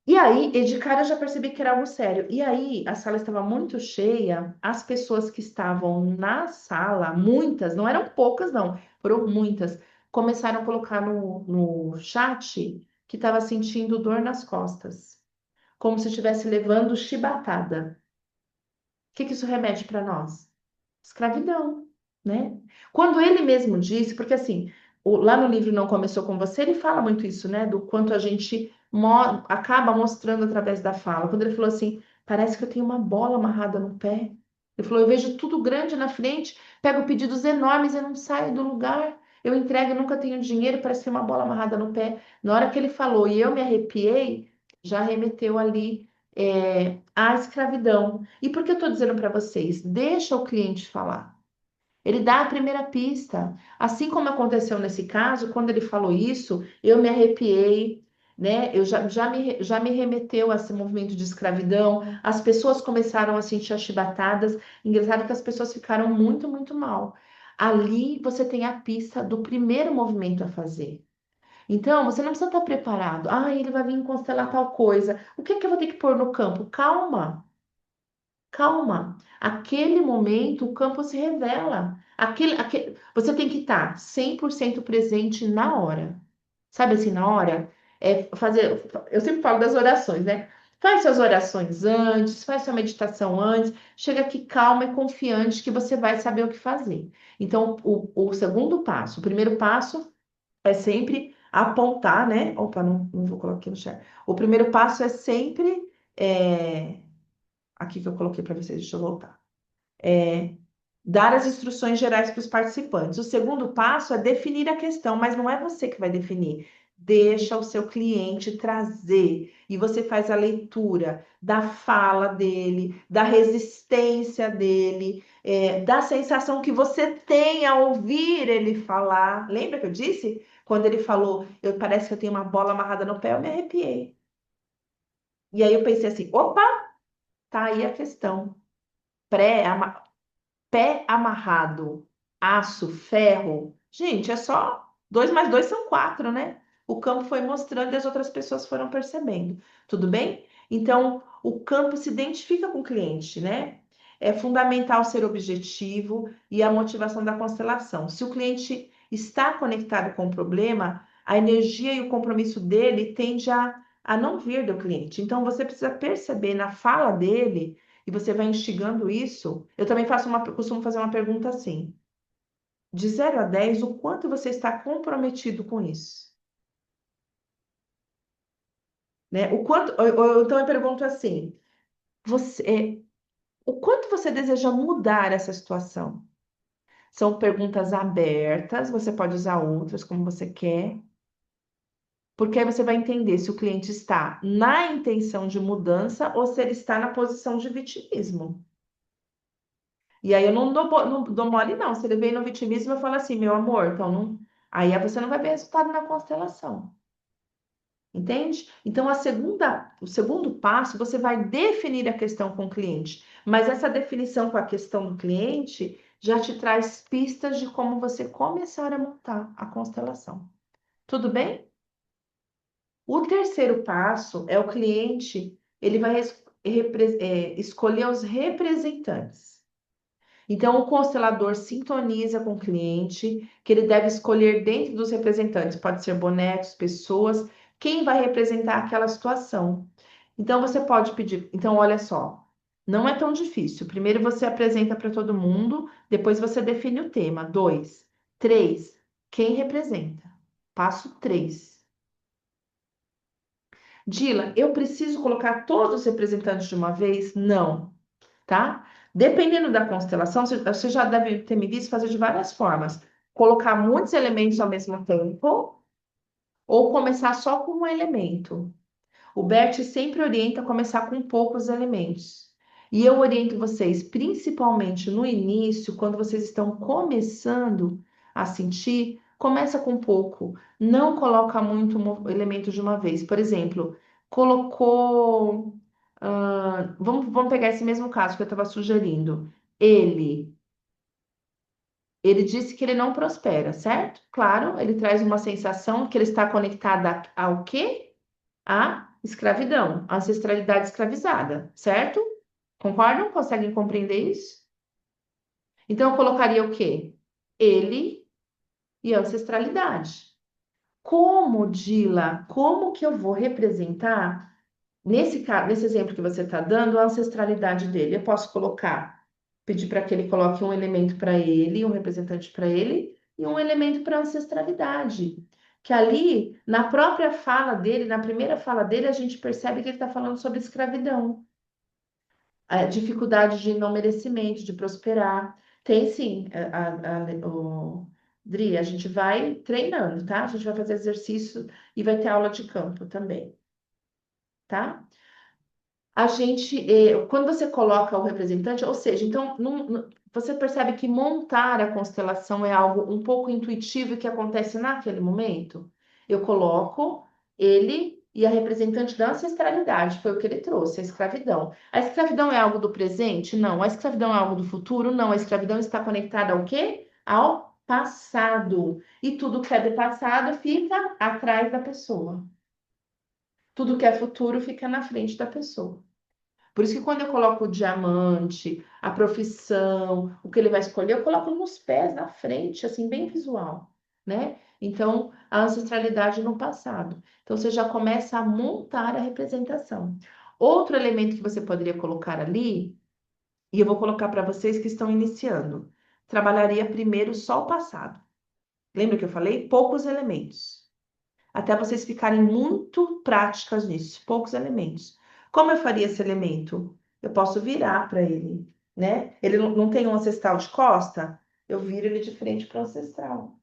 e aí, e de cara eu já percebi que era algo sério. E aí, a sala estava muito cheia, as pessoas que estavam na sala, muitas, não eram poucas, não, foram muitas, começaram a colocar no chat que estava sentindo dor nas costas, como se estivesse levando chibatada. O que que isso remete para nós? Escravidão, né? Quando ele mesmo disse, porque assim, lá no livro Não Começou Com Você, ele fala muito isso, né? Do quanto a gente acaba mostrando através da fala. Quando ele falou assim, parece que eu tenho uma bola amarrada no pé. Ele falou, eu vejo tudo grande na frente, pego pedidos enormes e não saio do lugar. Eu entrego e nunca tenho dinheiro, parece ter uma bola amarrada no pé. Na hora que ele falou e eu me arrepiei, já remeteu ali à escravidão. E por que eu estou dizendo para vocês? Deixa o cliente falar. Ele dá a primeira pista. Assim como aconteceu nesse caso, quando ele falou isso, eu me arrepiei, né? Eu já me remeteu a esse movimento de escravidão. As pessoas começaram a sentir as chibatadas. Engraçado que as pessoas ficaram muito, muito mal. Ali você tem a pista do primeiro movimento a fazer. Então, você não precisa estar preparado. Ah, ele vai vir constelar tal coisa. O que que eu vou ter que pôr no campo? Calma. Calma, aquele momento o campo se revela. Você tem que estar 100% presente na hora. Sabe assim, na hora? Eu sempre falo das orações, né? Faz suas orações antes, faz sua meditação antes, chega aqui calma e confiante que você vai saber o que fazer. Então, o segundo passo, o primeiro passo é sempre apontar, né? Opa, não vou colocar aqui no chat. O primeiro passo é sempre. Aqui que eu coloquei para vocês, deixa eu voltar. Dar as instruções gerais para os participantes. O segundo passo é definir a questão, mas não é você que vai definir. Deixa o seu cliente trazer e você faz a leitura da fala dele, da resistência dele, da sensação que você tem ao ouvir ele falar. Lembra que eu disse? Quando ele falou, parece que eu tenho uma bola amarrada no pé, eu me arrepiei. E aí eu pensei assim, opa, tá aí a questão. Pré, pé amarrado, aço, ferro. Gente, é só 2 mais 2 são 4, né? O campo foi mostrando e as outras pessoas foram percebendo. Tudo bem? Então, o campo se identifica com o cliente, né? É fundamental ser objetivo e a motivação da constelação. Se o cliente está conectado com o problema, a energia e o compromisso dele tende a não vir do cliente. Então, você precisa perceber na fala dele e você vai instigando isso. Eu também costumo fazer uma pergunta assim: de 0 a 10, o quanto você está comprometido com isso? Né? Então eu pergunto assim: o quanto você deseja mudar essa situação? São perguntas abertas, você pode usar outras como você quer, porque aí você vai entender se o cliente está na intenção de mudança ou se ele está na posição de vitimismo. E aí eu não dou mole, não. Se ele vem no vitimismo, eu falo assim, meu amor, então não. Aí você não vai ver resultado na constelação. Entende? Então, o segundo passo, você vai definir a questão com o cliente. Mas essa definição com a questão do cliente já te traz pistas de como você começar a montar a constelação. Tudo bem? O terceiro passo é o cliente, ele vai escolher os representantes. Então, o constelador sintoniza com o cliente, que ele deve escolher dentro dos representantes, pode ser bonecos, pessoas, quem vai representar aquela situação. Então, você pode pedir. Então, olha só, não é tão difícil. Primeiro você apresenta para todo mundo, depois você define o tema. 2, 3, quem representa? Passo 3. Dila, eu preciso colocar todos os representantes de uma vez? Não, tá? Dependendo da constelação, você já deve ter me visto fazer de várias formas. Colocar muitos elementos ao mesmo tempo ou começar só com um elemento. O Bert sempre orienta a começar com poucos elementos. E eu oriento vocês, principalmente no início, quando vocês estão começando a sentir, começa com pouco. Não coloca muito elemento de uma vez. Por exemplo, colocou. Vamos pegar esse mesmo caso que eu estava sugerindo. Ele. Ele disse que ele não prospera, certo? Claro, ele traz uma sensação que ele está conectado ao quê? A escravidão, a ancestralidade escravizada, certo? Concordam? Conseguem compreender isso? Então, eu colocaria o quê? Ele e a ancestralidade. Como, Dila, como que eu vou representar, nesse exemplo que você está dando, a ancestralidade dele? Eu posso pedir para que ele coloque um elemento para ele, um representante para ele, e um elemento para a ancestralidade. Que ali, na própria fala dele, na primeira fala dele, a gente percebe que ele está falando sobre escravidão, a dificuldade de não merecimento, de prosperar. Tem sim, Dri, a gente vai treinando, tá? A gente vai fazer exercício e vai ter aula de campo também, tá? Quando você coloca o representante, ou seja, então você percebe que montar a constelação é algo um pouco intuitivo que acontece naquele momento. Eu coloco ele e a representante da ancestralidade, foi o que ele trouxe, a escravidão. A escravidão é algo do presente? Não. A escravidão é algo do futuro? Não. A escravidão está conectada ao quê? Ao passado. E tudo que é do passado fica atrás da pessoa. Tudo que é futuro fica na frente da pessoa. Por isso que quando eu coloco o diamante, a profissão, o que ele vai escolher, eu coloco nos pés, na frente, assim, bem visual, né? Então, a ancestralidade no passado. Então, você já começa a montar a representação. Outro elemento que você poderia colocar ali, e eu vou colocar para vocês que estão iniciando, trabalharia primeiro só o passado. Lembra que eu falei? Poucos elementos. Até vocês ficarem muito práticas nisso, poucos elementos. Como eu faria esse elemento? Eu posso virar para ele, né? Ele não tem um ancestral de costa? Eu viro ele de frente para o ancestral.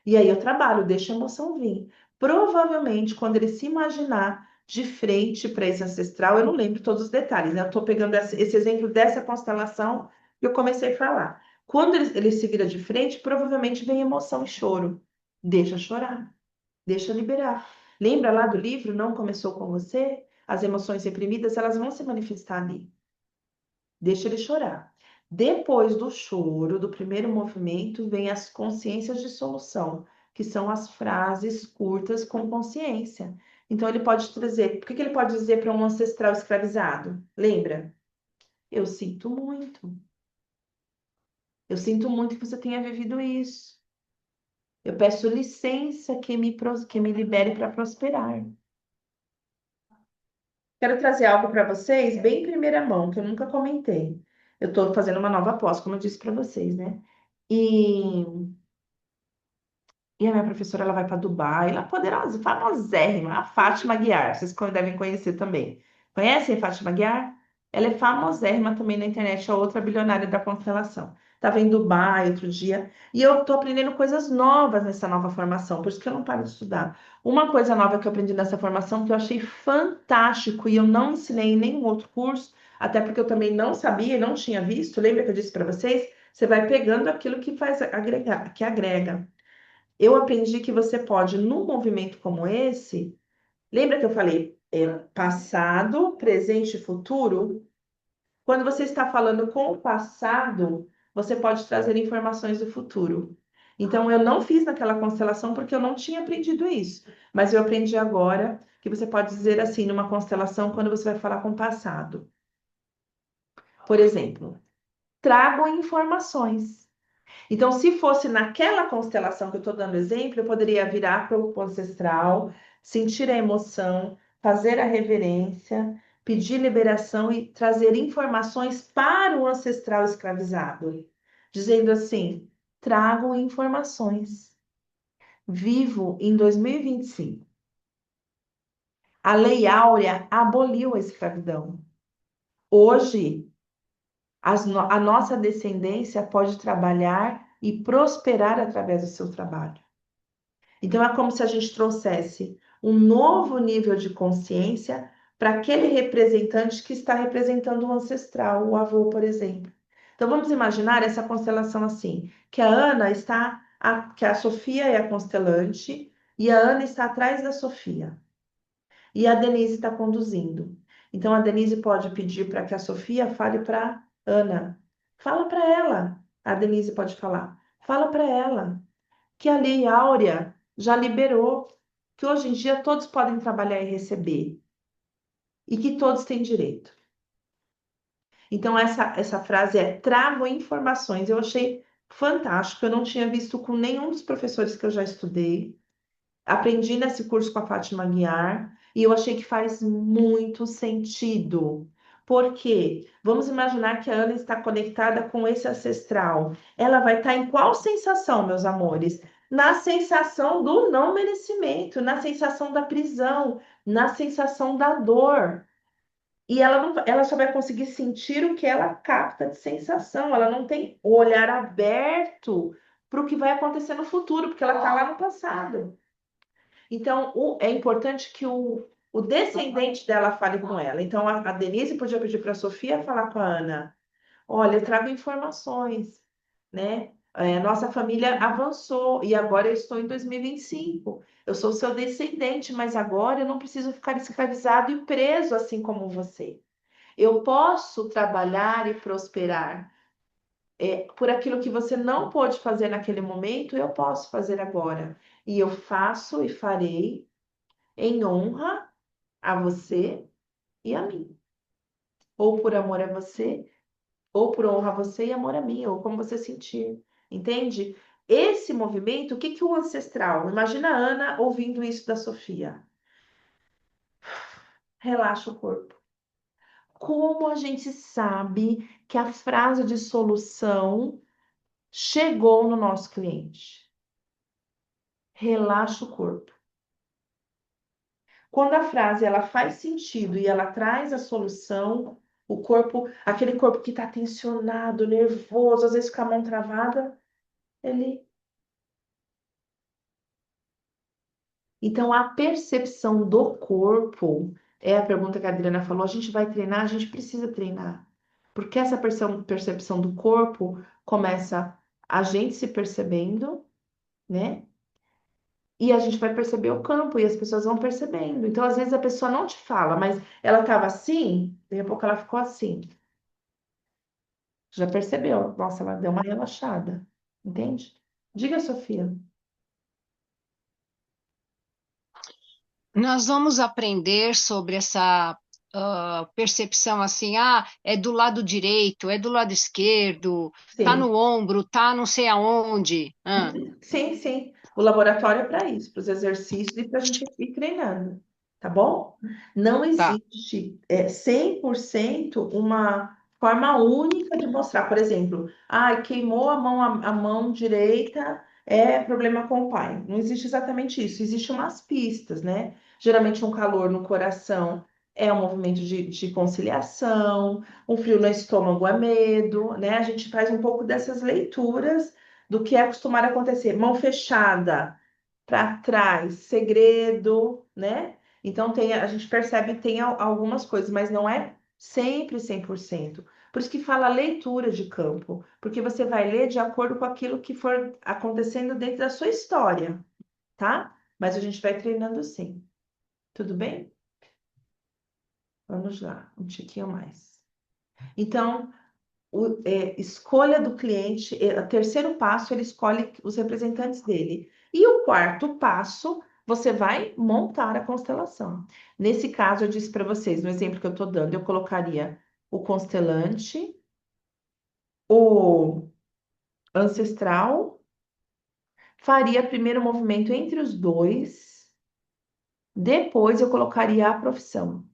E aí eu trabalho, deixo a emoção vir. Provavelmente, quando ele se imaginar de frente para esse ancestral, eu não lembro todos os detalhes, né? Eu estou pegando esse exemplo dessa constelação que eu comecei a falar. Quando ele se vira de frente, provavelmente vem emoção e choro. Deixa chorar. Deixa liberar. Lembra lá do livro Não Começou com Você? As emoções reprimidas, elas vão se manifestar ali. Deixa ele chorar. Depois do choro, do primeiro movimento, vem as consciências de solução, que são as frases curtas com consciência. Então, ele pode trazer. Por que ele pode dizer para um ancestral escravizado? Lembra? Eu sinto muito. Eu sinto muito que você tenha vivido isso. Eu peço licença que me libere para prosperar. Quero trazer algo para vocês bem em primeira mão, que eu nunca comentei. Eu estou fazendo uma nova pós, como eu disse para vocês, né? E, e a minha professora ela vai para Dubai, ela é poderosa, famosérrima, a Fátima Guiar. Vocês devem conhecer também. Conhecem a Fátima Guiar? Ela é famosérrima também na internet, a outra bilionária da constelação. Estava em Dubai outro dia e eu estou aprendendo coisas novas nessa nova formação, por isso que eu não paro de estudar. Uma coisa nova que eu aprendi nessa formação que eu achei fantástico e eu não ensinei em nenhum outro curso, até porque eu também não sabia e não tinha visto. Lembra que eu disse para vocês? Você vai pegando aquilo que faz agregar, que agrega. Eu aprendi que você pode, num movimento como esse, lembra que eu falei passado, presente e futuro? Quando você está falando com o passado, você pode trazer informações do futuro. Então, eu não fiz naquela constelação porque eu não tinha aprendido isso. Mas eu aprendi agora que você pode dizer assim numa constelação quando você vai falar com o passado. Por exemplo, trago informações. Então, se fosse naquela constelação que eu estou dando exemplo, eu poderia virar para o ancestral, sentir a emoção, fazer a reverência, pedir liberação e trazer informações para o ancestral escravizado, dizendo assim: trago informações. Vivo em 2025. A Lei Áurea aboliu a escravidão. Hoje, a nossa descendência pode trabalhar e prosperar através do seu trabalho. Então, é como se a gente trouxesse um novo nível de consciência para aquele representante que está representando o ancestral, o avô, por exemplo. Então, vamos imaginar essa constelação assim, que a Ana está, que a Sofia é a constelante e a Ana está atrás da Sofia. E a Denise está conduzindo. Então, a Denise pode pedir para que a Sofia fale para Ana. Fala para ela. A Denise pode falar. Fala para ela que a Lei Áurea já liberou, que hoje em dia todos podem trabalhar e receber, e que todos têm direito. Então, essa frase é trago informações. Eu achei fantástico, eu não tinha visto com nenhum dos professores que eu já estudei. Aprendi nesse curso com a Fátima Guiar e eu achei que faz muito sentido. Por quê? Vamos imaginar que a Ana está conectada com esse ancestral. Ela vai estar em qual sensação, meus amores? Na sensação do não merecimento, na sensação da prisão, na sensação da dor. E ela só vai conseguir sentir o que ela capta de sensação. Ela não tem o olhar aberto para o que vai acontecer no futuro, porque ela está lá no passado. Então, é importante que o descendente dela fale com ela. Então, a Denise podia pedir para a Sofia falar com a Ana. Olha, eu trago informações, né? Nossa família avançou e agora eu estou em 2025. Eu sou seu descendente, mas agora eu não preciso ficar escravizado e preso assim como você. Eu posso trabalhar e prosperar. Por aquilo que você não pôde fazer naquele momento, eu posso fazer agora. E eu faço e farei em honra a você e a mim. Ou por amor a você, ou por honra a você e amor a mim, ou como você sentir. Entende? Esse movimento, o que que o ancestral? Imagina a Ana ouvindo isso da Sofia. relaxa o corpo. Como a gente sabe que a frase de solução chegou no nosso cliente? Relaxa o corpo. Quando a frase ela faz sentido e ela traz a solução, o corpo, aquele corpo que está tensionado, nervoso, às vezes com a mão travada, ele. Então, a percepção do corpo é a pergunta que a Adriana falou. A gente vai treinar, a gente precisa treinar. Porque essa percepção do corpo começa a gente se percebendo, né? E a gente vai perceber o campo e as pessoas vão percebendo. Então, às vezes a pessoa não te fala, mas ela estava assim, daqui a pouco ela ficou assim. Já percebeu? Nossa, ela deu uma relaxada. Entende? Diga, Sofia. Nós vamos aprender sobre essa percepção assim, é do lado direito, é do lado esquerdo, tá Sim. no ombro, tá não sei aonde. Sim, sim. O laboratório é para isso, para os exercícios e para a gente ir treinando, tá bom? Não Tá. existe 100% uma forma única de mostrar. Por exemplo, queimou a mão direita, é problema com o pai. Não existe exatamente isso. Existem umas pistas, né? Geralmente um calor no coração é um movimento de conciliação, um frio no estômago é medo, né? A gente faz um pouco dessas leituras do que é acostumado a acontecer. Mão fechada, para trás, segredo, né? Então a gente percebe que tem algumas coisas, mas não é sempre 100%. Por isso que fala leitura de campo, porque você vai ler de acordo com aquilo que for acontecendo dentro da sua história, tá? Mas a gente vai treinando sim. Tudo bem? Vamos lá, um tiquinho mais. Então, escolha do cliente, o terceiro passo, ele escolhe os representantes dele. E o quarto passo, você vai montar a constelação. Nesse caso, eu disse para vocês, no exemplo que eu estou dando, eu colocaria o constelante, o ancestral, faria primeiro o movimento entre os dois, depois eu colocaria a profissão.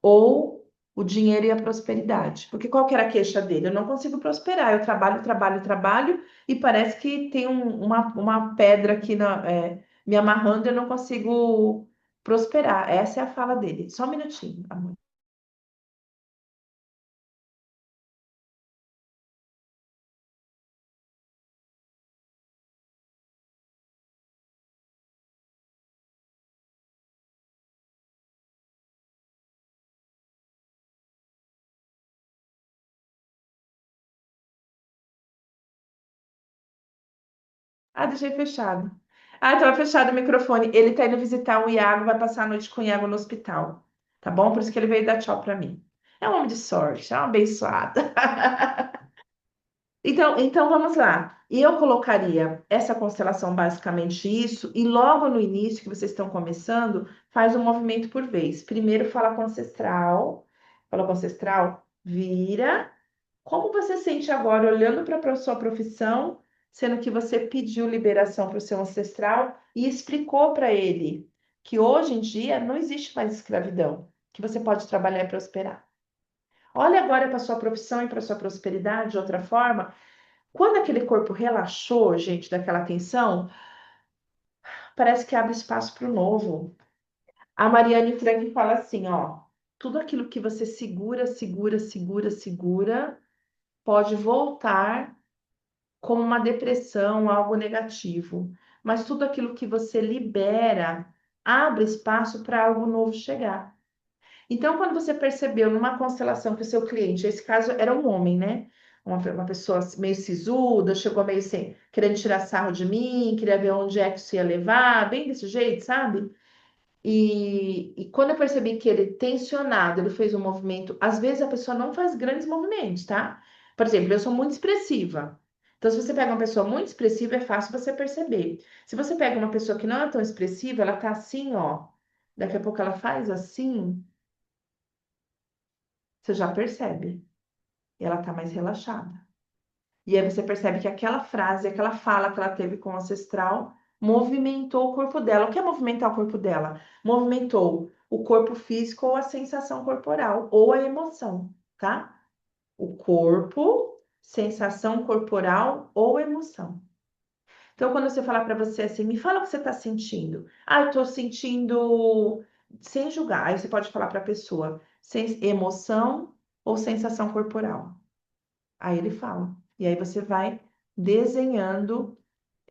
Ou o dinheiro e a prosperidade. Porque qual que era a queixa dele? Eu não consigo prosperar, eu trabalho, trabalho, trabalho, e parece que tem uma pedra aqui me amarrando e eu não consigo prosperar. Essa é a fala dele. Só um minutinho, amor. Deixei fechado. Estava fechado o microfone. Ele tá indo visitar o Iago, vai passar a noite com o Iago no hospital. Tá bom? Por isso que ele veio dar tchau pra mim. É um homem de sorte, é uma abençoada. Então vamos lá. E eu colocaria essa constelação basicamente isso, e logo no início que vocês estão começando, faz um movimento por vez. Primeiro fala com ancestral, vira. Como você sente agora olhando para a sua profissão, sendo que você pediu liberação para o seu ancestral e explicou para ele que hoje em dia não existe mais escravidão, que você pode trabalhar e prosperar. Olha agora para a sua profissão e para a sua prosperidade de outra forma. Quando aquele corpo relaxou, gente, daquela tensão, parece que abre espaço para o novo. A Mariane Frank fala assim, ó, tudo aquilo que você segura, segura, segura, segura, pode voltar como uma depressão, algo negativo. Mas tudo aquilo que você libera, abre espaço para algo novo chegar. Então, quando você percebeu numa constelação que o seu cliente, esse caso era um homem, né? Uma pessoa meio sisuda, chegou meio assim, querendo tirar sarro de mim, queria ver onde é que isso ia levar, bem desse jeito, sabe? E quando eu percebi que ele tensionado, ele fez um movimento, às vezes a pessoa não faz grandes movimentos, tá? Por exemplo, eu sou muito expressiva. Então, se você pega uma pessoa muito expressiva, é fácil você perceber. Se você pega uma pessoa que não é tão expressiva, ela tá assim, ó. Daqui a pouco ela faz assim. Você já percebe. E ela tá mais relaxada. E aí você percebe que aquela frase, aquela fala que ela teve com o ancestral, movimentou o corpo dela. O que é movimentar o corpo dela? Movimentou o corpo físico ou a sensação corporal, ou a emoção, tá? O corpo, sensação corporal ou emoção. Então, quando você falar para você assim, me fala o que você está sentindo. Ah, eu estou sentindo, sem julgar. Aí você pode falar para a pessoa, emoção ou sensação corporal. Aí ele fala. E aí você vai desenhando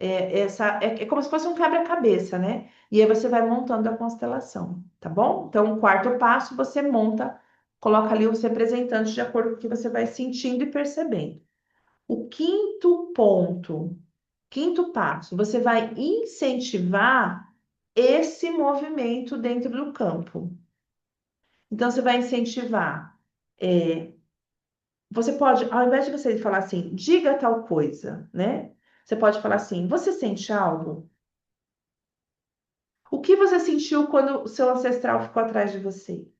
é como se fosse um quebra-cabeça, né? E aí você vai montando a constelação, tá bom? Então, o quarto passo, você monta, coloca ali os representantes de acordo com o que você vai sentindo e percebendo. O quinto ponto, quinto passo, você vai incentivar esse movimento dentro do campo. Então, você vai incentivar. Você pode, ao invés de você falar assim, diga tal coisa, né? Você pode falar assim, você sente algo? O que você sentiu quando o seu ancestral ficou atrás de você?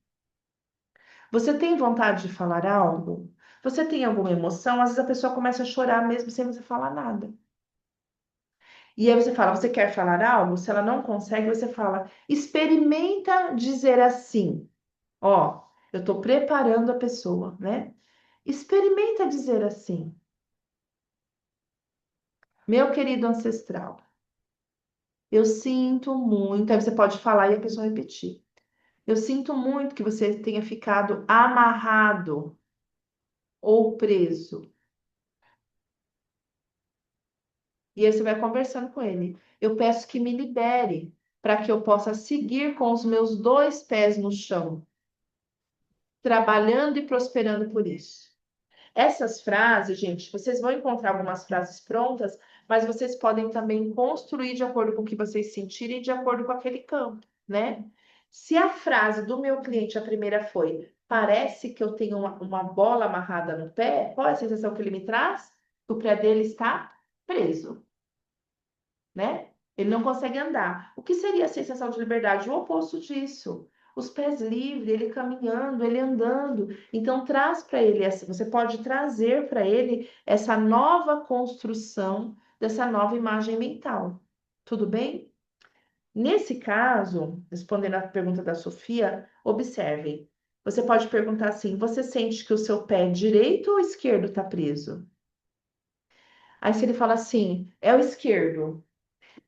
Você tem vontade de falar algo? Você tem alguma emoção? Às vezes a pessoa começa a chorar mesmo sem você falar nada. E aí você fala, você quer falar algo? Se ela não consegue, você fala, experimenta dizer assim. Ó, eu tô preparando a pessoa, né? Experimenta dizer assim. Meu querido ancestral, eu sinto muito. Aí você pode falar e a pessoa repetir. Eu sinto muito que você tenha ficado amarrado ou preso. E aí você vai conversando com ele. Eu peço que me libere para que eu possa seguir com os meus dois pés no chão, trabalhando e prosperando por isso. Essas frases, gente, vocês vão encontrar algumas frases prontas, mas vocês podem também construir de acordo com o que vocês sentirem, de acordo com aquele campo, né? Se a frase do meu cliente, a primeira foi, parece que eu tenho uma bola amarrada no pé, qual é a sensação que ele me traz? O pé dele está preso, né? Ele não consegue andar. O que seria a sensação de liberdade? O oposto disso. Os pés livres, ele caminhando, ele andando. Então traz para ele você pode trazer para ele essa nova construção dessa nova imagem mental. Tudo bem? Nesse caso, respondendo à pergunta da Sofia, observem. Você pode perguntar assim: você sente que o seu pé direito ou esquerdo está preso? Aí se ele fala assim, é o esquerdo.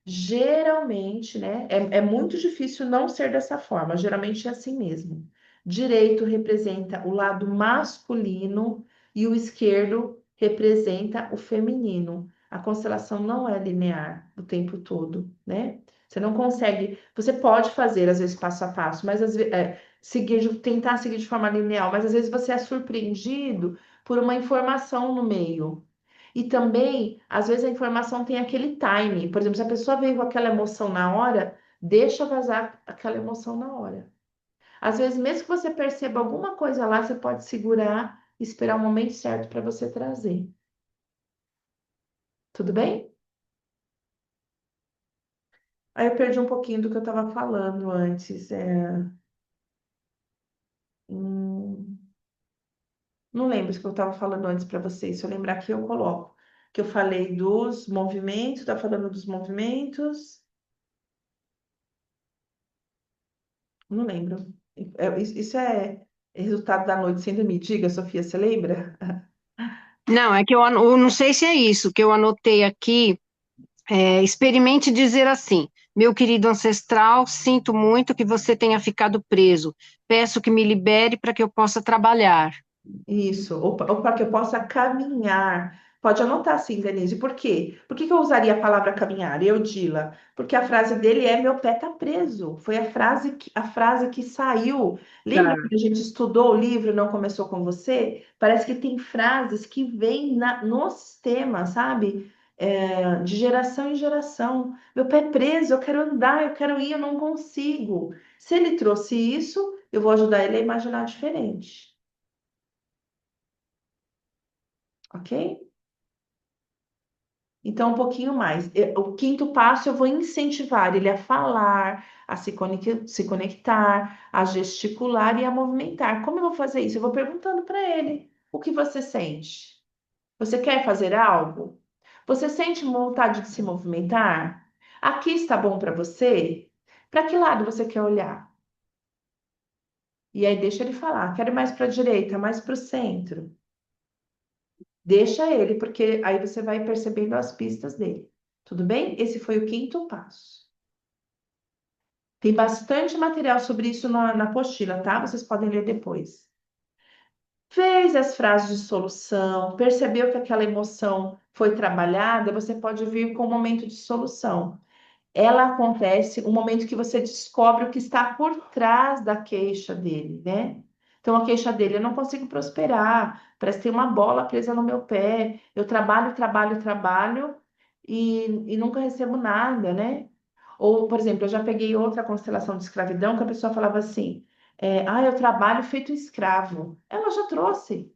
Geralmente, né? É muito difícil não ser dessa forma, geralmente é assim mesmo. Direito representa o lado masculino e o esquerdo representa o feminino. A constelação não é linear o tempo todo, né? Você não consegue, você pode fazer às vezes passo a passo, mas às vezes tentar seguir de forma linear, mas às vezes você é surpreendido por uma informação no meio. E também, às vezes, a informação tem aquele time. Por exemplo, se a pessoa veio com aquela emoção na hora, deixa vazar aquela emoção na hora. Às vezes, mesmo que você perceba alguma coisa lá, você pode segurar e esperar o momento certo para você trazer. Tudo bem? Aí eu perdi um pouquinho do que eu estava falando antes. Hum, não lembro o que eu estava falando antes para vocês. Se eu lembrar aqui, eu coloco. Que eu falei dos movimentos, tá falando dos movimentos. Não lembro. Isso é resultado da noite sem dormir. Diga, Sofia, você lembra? Não, é que eu não sei se é isso, que eu anotei aqui. Experimente dizer assim: meu querido ancestral, sinto muito que você tenha ficado preso. Peço que me libere para que eu possa trabalhar. Isso, ou para que eu possa caminhar. Pode anotar assim, Denise. Por quê? Por que que eu usaria a palavra caminhar? Eu, Dila. Porque a frase dele é meu pé tá preso. Foi a frase que saiu. Lembra Tá. quando a gente estudou o livro Não Começou com Você? Parece que tem frases que vêm no sistema, sabe? De geração em geração. Meu pé é preso, eu quero andar, eu quero ir, eu não consigo. Se ele trouxe isso, eu vou ajudar ele a imaginar diferente. Ok? Então, um pouquinho mais. O quinto passo, eu vou incentivar ele a falar, a se conectar, a gesticular e a movimentar. Como eu vou fazer isso? Eu vou perguntando para ele: o que você sente? Você quer fazer algo? Você sente vontade de se movimentar? Aqui está bom para você? Para que lado você quer olhar? E aí deixa ele falar, quero ir mais para a direita, mais para o centro. Deixa ele, porque aí você vai percebendo as pistas dele. Tudo bem? Esse foi o quinto passo. Tem bastante material sobre isso na apostila, tá? Vocês podem ler depois. Fez as frases de solução, percebeu que aquela emoção foi trabalhada, você pode vir com o momento de solução. Ela acontece no momento que você descobre o que está por trás da queixa dele, né? Então, a queixa dele, eu não consigo prosperar, parece que tem uma bola presa no meu pé, eu trabalho, trabalho, trabalho e nunca recebo nada, né? Ou, por exemplo, eu já peguei outra constelação de escravidão que a pessoa falava assim, eu trabalho feito escravo. Ela já trouxe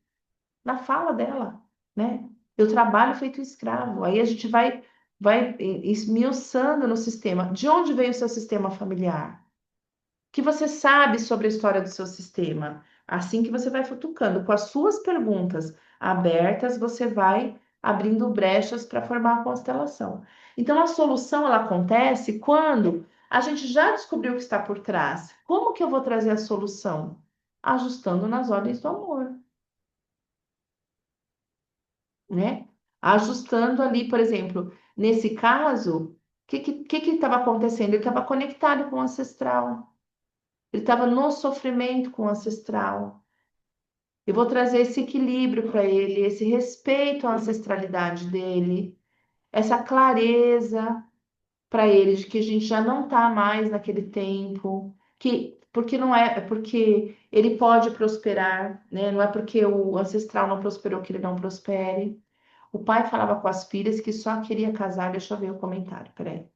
na fala dela, né? Eu trabalho feito escravo. Aí a gente vai esmiuçando no sistema. De onde veio o seu sistema familiar? O que você sabe sobre a história do seu sistema? Assim que você vai futucando, com as suas perguntas abertas, você vai abrindo brechas para formar a constelação. Então, a solução ela acontece quando a gente já descobriu o que está por trás. Como que eu vou trazer a solução? Ajustando nas ordens do amor, né? Ajustando ali, por exemplo, nesse caso, o que estava acontecendo? Ele estava conectado com o ancestral, ele estava no sofrimento com o ancestral. Eu vou trazer esse equilíbrio para ele, esse respeito à ancestralidade dele, essa clareza para ele de que a gente já não está mais naquele tempo, que porque não é porque ele pode prosperar, né? Não é porque o ancestral não prosperou que ele não prospere. O pai falava com as filhas que só queria casar. Deixa eu ver o comentário, peraí.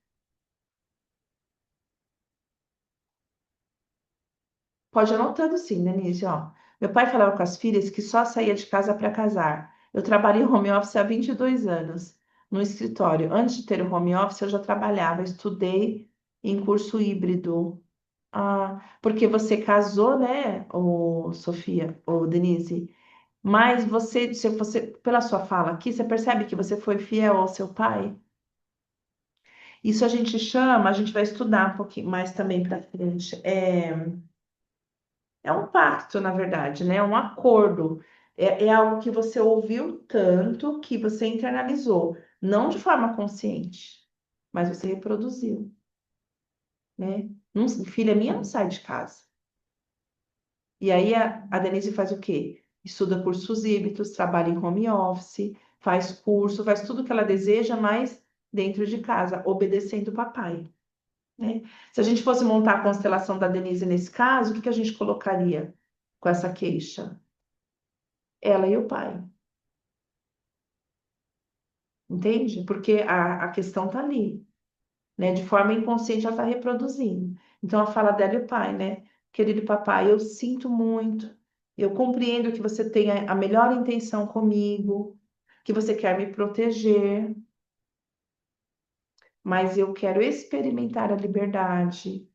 Pode ir anotando sim, Denise, ó. Meu pai falava com as filhas que só saía de casa para casar. Eu trabalho em home office há 22 anos, no escritório. Antes de ter o home office, eu já trabalhava, estudei em curso híbrido. Ah, porque você casou, né, Sofia, ou Denise? Mas se você, pela sua fala aqui, você percebe que você foi fiel ao seu pai? Isso a gente chama, a gente vai estudar um pouquinho mais também para frente. É um pacto, na verdade, né? É um acordo. É algo que você ouviu tanto que você internalizou, não de forma consciente, mas você reproduziu, né? Filha minha não sai de casa. E aí a Denise faz o quê? Estuda cursos híbridos, trabalha em home office, faz curso, faz tudo que ela deseja, mas dentro de casa, obedecendo o papai. Né? Se a gente fosse montar a constelação da Denise nesse caso, o que que a gente colocaria com essa queixa? Ela e o pai, entende? Porque a questão tá ali, né? De forma inconsciente ela está reproduzindo. Então a fala dela e o pai, né? Querido papai, eu sinto muito, eu compreendo que você tem a melhor intenção comigo, que você quer me proteger, mas eu quero experimentar a liberdade.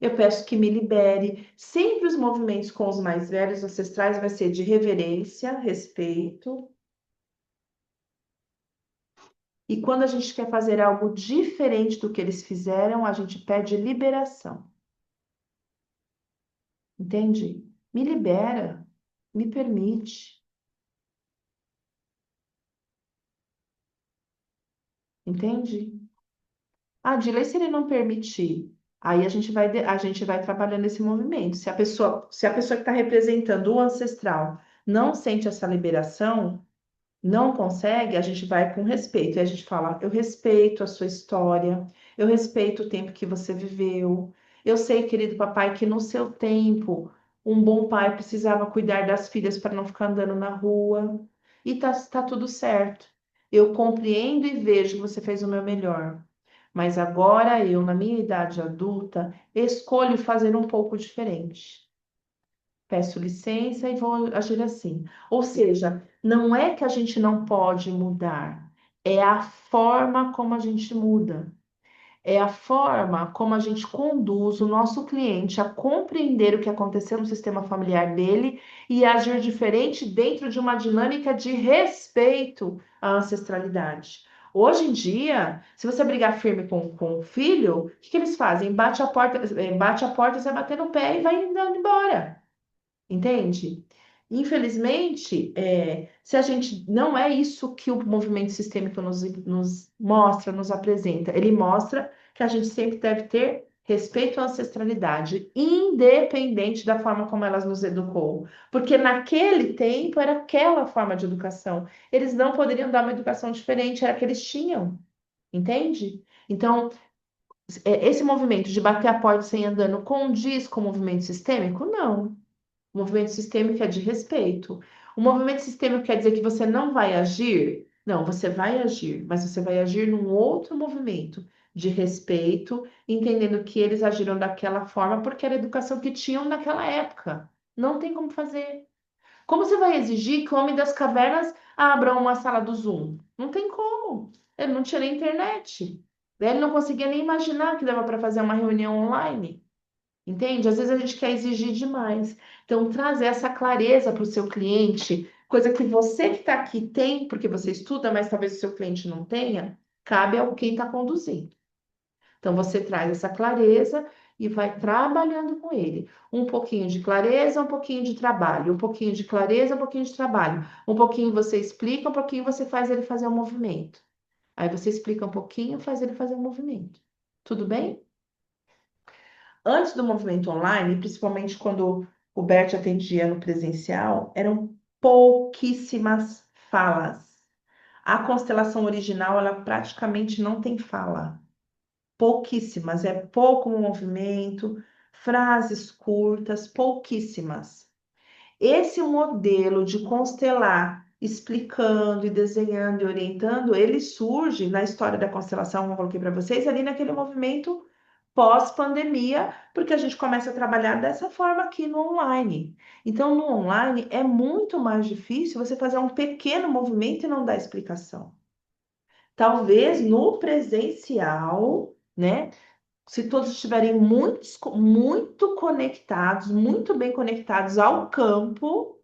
Eu peço que me libere. Sempre os movimentos com os mais velhos ancestrais vai ser de reverência, respeito. E quando a gente quer fazer algo diferente do que eles fizeram, a gente pede liberação. Entende? Me libera, me permite. Entende? Ah, Dilei, se ele não permitir, aí a gente vai trabalhando esse movimento. Se a pessoa que está representando o ancestral não sente essa liberação, não consegue, a gente vai com respeito. E a gente fala: eu respeito a sua história, eu respeito o tempo que você viveu. Eu sei, querido papai, que no seu tempo, um bom pai precisava cuidar das filhas para não ficar andando na rua. E tá tudo certo. Eu compreendo e vejo que você fez o meu melhor. Mas agora eu, na minha idade adulta, escolho fazer um pouco diferente. Peço licença e vou agir assim. Ou seja, não é que a gente não pode mudar, é a forma como a gente muda. É a forma como a gente conduz o nosso cliente a compreender o que aconteceu no sistema familiar dele e agir diferente dentro de uma dinâmica de respeito à ancestralidade. Hoje em dia, se você brigar firme com o filho, o que eles fazem? Bate a porta, você vai bater no pé e vai andando embora. Entende? Infelizmente, se a gente não é isso que o movimento sistêmico nos mostra, nos apresenta. Ele mostra que a gente sempre deve ter respeito à ancestralidade, independente da forma como elas nos educou. Porque naquele tempo era aquela forma de educação. Eles não poderiam dar uma educação diferente, era a que eles tinham. Entende? Então, esse movimento de bater a porta sem andando condiz com o movimento sistêmico? Não. O movimento sistêmico é de respeito. O movimento sistêmico quer dizer que você não vai agir? Não, você vai agir, mas você vai agir num outro movimento de respeito, entendendo que eles agiram daquela forma porque era a educação que tinham naquela época. Não tem como fazer. Como você vai exigir que o homem das cavernas abra uma sala do Zoom? Não tem como. Ele não tinha nem internet. Ele não conseguia nem imaginar que dava para fazer uma reunião online. Entende? Às vezes a gente quer exigir demais. Então, trazer essa clareza para o seu cliente, coisa que você que está aqui tem, porque você estuda, mas talvez o seu cliente não tenha, cabe ao quem está conduzindo. Então, você traz essa clareza e vai trabalhando com ele. Um pouquinho de clareza, um pouquinho de trabalho, um pouquinho de clareza, um pouquinho de trabalho. Um pouquinho você explica, um pouquinho você faz ele fazer o movimento. Aí você explica um pouquinho, faz ele fazer o movimento. Tudo bem? Antes do movimento online, principalmente quando o Bert atendia no presencial, eram pouquíssimas falas. A constelação original, ela praticamente não tem fala. Pouquíssimas, é pouco movimento, frases curtas, pouquíssimas. Esse modelo de constelar, explicando e desenhando e orientando, ele surge na história da constelação, como eu coloquei para vocês, ali naquele movimento pós-pandemia, porque a gente começa a trabalhar dessa forma aqui no online. Então, no online é muito mais difícil você fazer um pequeno movimento e não dar explicação. Talvez no presencial, né? Se todos estiverem muito conectados, muito bem conectados ao campo,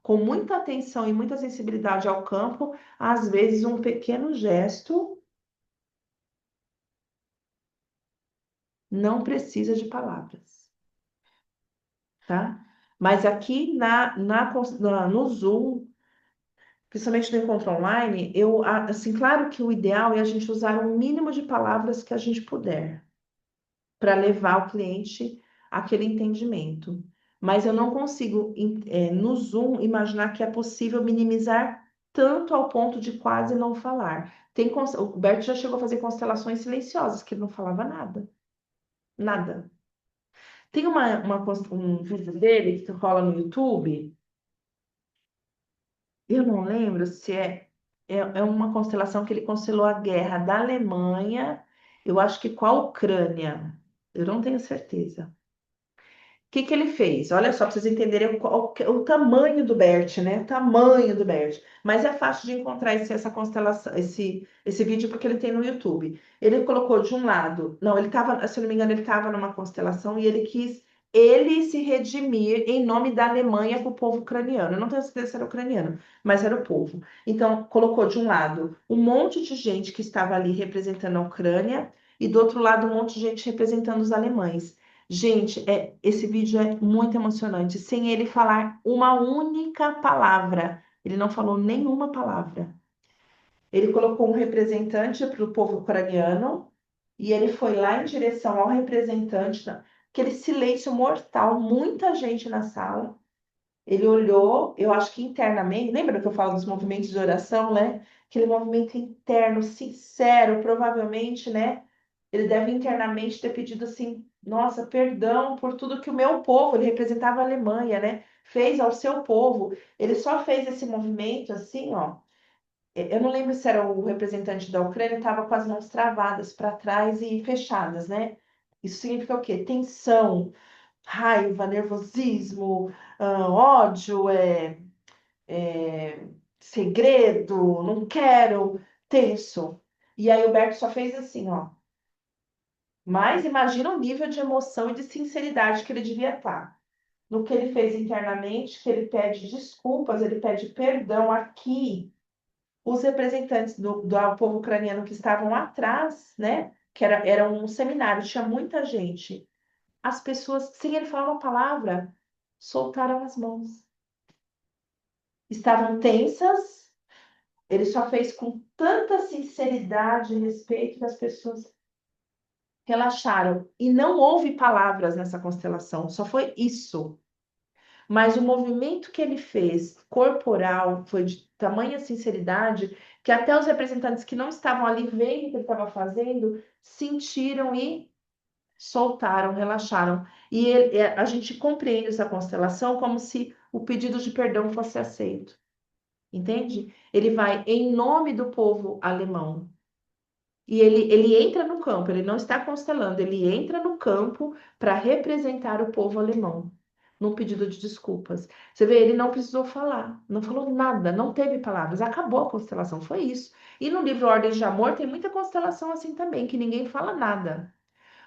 com muita atenção e muita sensibilidade ao campo, às vezes um pequeno gesto não precisa de palavras, tá? Mas aqui no Zoom, principalmente no encontro online, assim, claro que o ideal é a gente usar o mínimo de palavras que a gente puder, para levar o cliente àquele entendimento. Mas eu não consigo, no Zoom, imaginar que é possível minimizar tanto ao ponto de quase não falar. O Bert já chegou a fazer constelações silenciosas, que ele não falava nada. Nada. Tem um vídeo dele que rola no YouTube, eu não lembro se é uma constelação que ele constelou a guerra da Alemanha, eu acho que com a Ucrânia. Eu não tenho certeza. Que ele fez? Olha só, para vocês entenderem o tamanho do Bert, né? O tamanho do Bert. Mas é fácil de encontrar essa constelação, esse vídeo, porque ele tem no YouTube. Ele colocou de um lado, não, ele estava, se eu não me engano, ele estava numa constelação e ele quis ele se redimir em nome da Alemanha para o povo ucraniano. Eu não tenho certeza se era ucraniano, mas era o povo. Então, colocou de um lado um monte de gente que estava ali representando a Ucrânia e do outro lado um monte de gente representando os alemães. Gente, esse vídeo é muito emocionante, sem ele falar uma única palavra. Ele não falou nenhuma palavra. Ele colocou um representante para o povo ucraniano e ele foi lá em direção ao representante, aquele silêncio mortal, muita gente na sala. Ele olhou, eu acho que internamente, lembra que eu falo dos movimentos de oração, né? Aquele movimento interno, sincero, provavelmente, né? Ele deve internamente ter pedido assim: nossa, perdão por tudo que o meu povo, ele representava a Alemanha, né? Fez ao seu povo. Ele só fez esse movimento assim, ó. Eu não lembro se era o representante da Ucrânia, estava com as mãos travadas para trás e fechadas, né? Isso significa o quê? Tensão, raiva, nervosismo, ódio, segredo, não quero, tenso. E aí o Berto só fez assim, ó. Mas imagina o nível de emoção e de sinceridade que ele devia estar. No que ele fez internamente, que ele pede desculpas, ele pede perdão aqui. Os representantes do povo ucraniano que estavam atrás, né? Que era um seminário, tinha muita gente. As pessoas, sem ele falar uma palavra, soltaram as mãos. Estavam tensas, ele só fez com tanta sinceridade e respeito que as pessoas relaxaram. E não houve palavras nessa constelação, só foi isso. Mas o movimento que ele fez, corporal, foi de tamanha sinceridade que até os representantes que não estavam ali vendo o que ele estava fazendo, sentiram e soltaram, relaxaram. E a gente compreende essa constelação como se o pedido de perdão fosse aceito. Entende? Ele vai em nome do povo alemão. E ele entra no campo, ele não está constelando, ele entra no campo para representar o povo alemão, num pedido de desculpas. Você vê, ele não precisou falar, não falou nada, não teve palavras, acabou a constelação, foi isso. E no livro Ordens de Amor tem muita constelação assim também, que ninguém fala nada.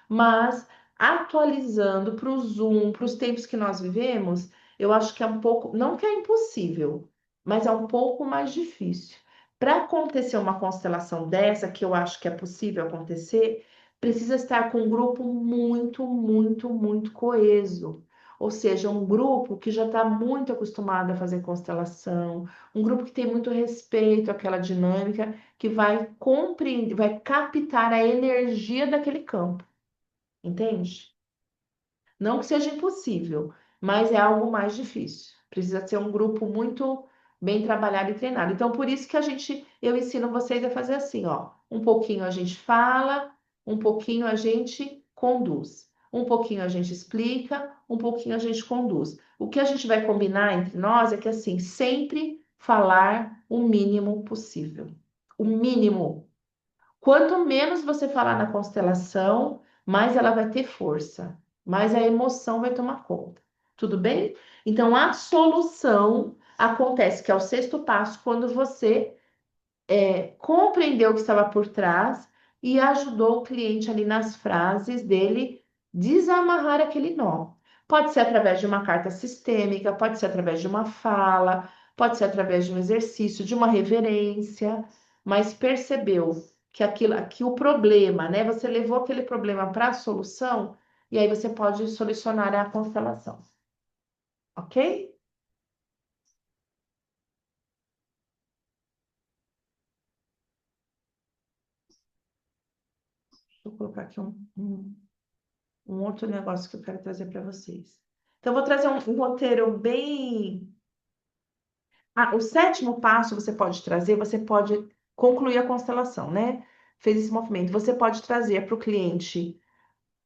Mas atualizando para o Zoom, para os tempos que nós vivemos, eu acho que é um pouco, não que é impossível, mas é um pouco mais difícil. Para acontecer uma constelação dessa, que eu acho que é possível acontecer, precisa estar com um grupo muito, muito, muito coeso. Ou seja, um grupo que já está muito acostumado a fazer constelação, um grupo que tem muito respeito àquela dinâmica, que vai compreender, vai captar a energia daquele campo. Entende? Não que seja impossível, mas é algo mais difícil. Precisa ser um grupo muito bem trabalhado e treinado. Então, por isso que eu ensino vocês a fazer assim, ó. Um pouquinho a gente fala, um pouquinho a gente conduz. Um pouquinho a gente explica, um pouquinho a gente conduz. O que a gente vai combinar entre nós é que, assim, sempre falar o mínimo possível. O mínimo. Quanto menos você falar na constelação, mais ela vai ter força, mais a emoção vai tomar conta. Tudo bem? Então, a solução acontece, que é o sexto passo, quando você compreendeu o que estava por trás e ajudou o cliente ali nas frases dele desamarrar aquele nó. Pode ser através de uma carta sistêmica, pode ser através de uma fala, pode ser através de um exercício, de uma reverência, mas percebeu que aquilo, que o problema, né? Você levou aquele problema para a solução e aí você pode solucionar a constelação, ok? Vou colocar aqui um outro negócio que eu quero trazer para vocês. Então, eu vou trazer um roteiro bem. Ah, o sétimo passo você pode trazer, você pode concluir a constelação, né? Fez esse movimento. Você pode trazer para o cliente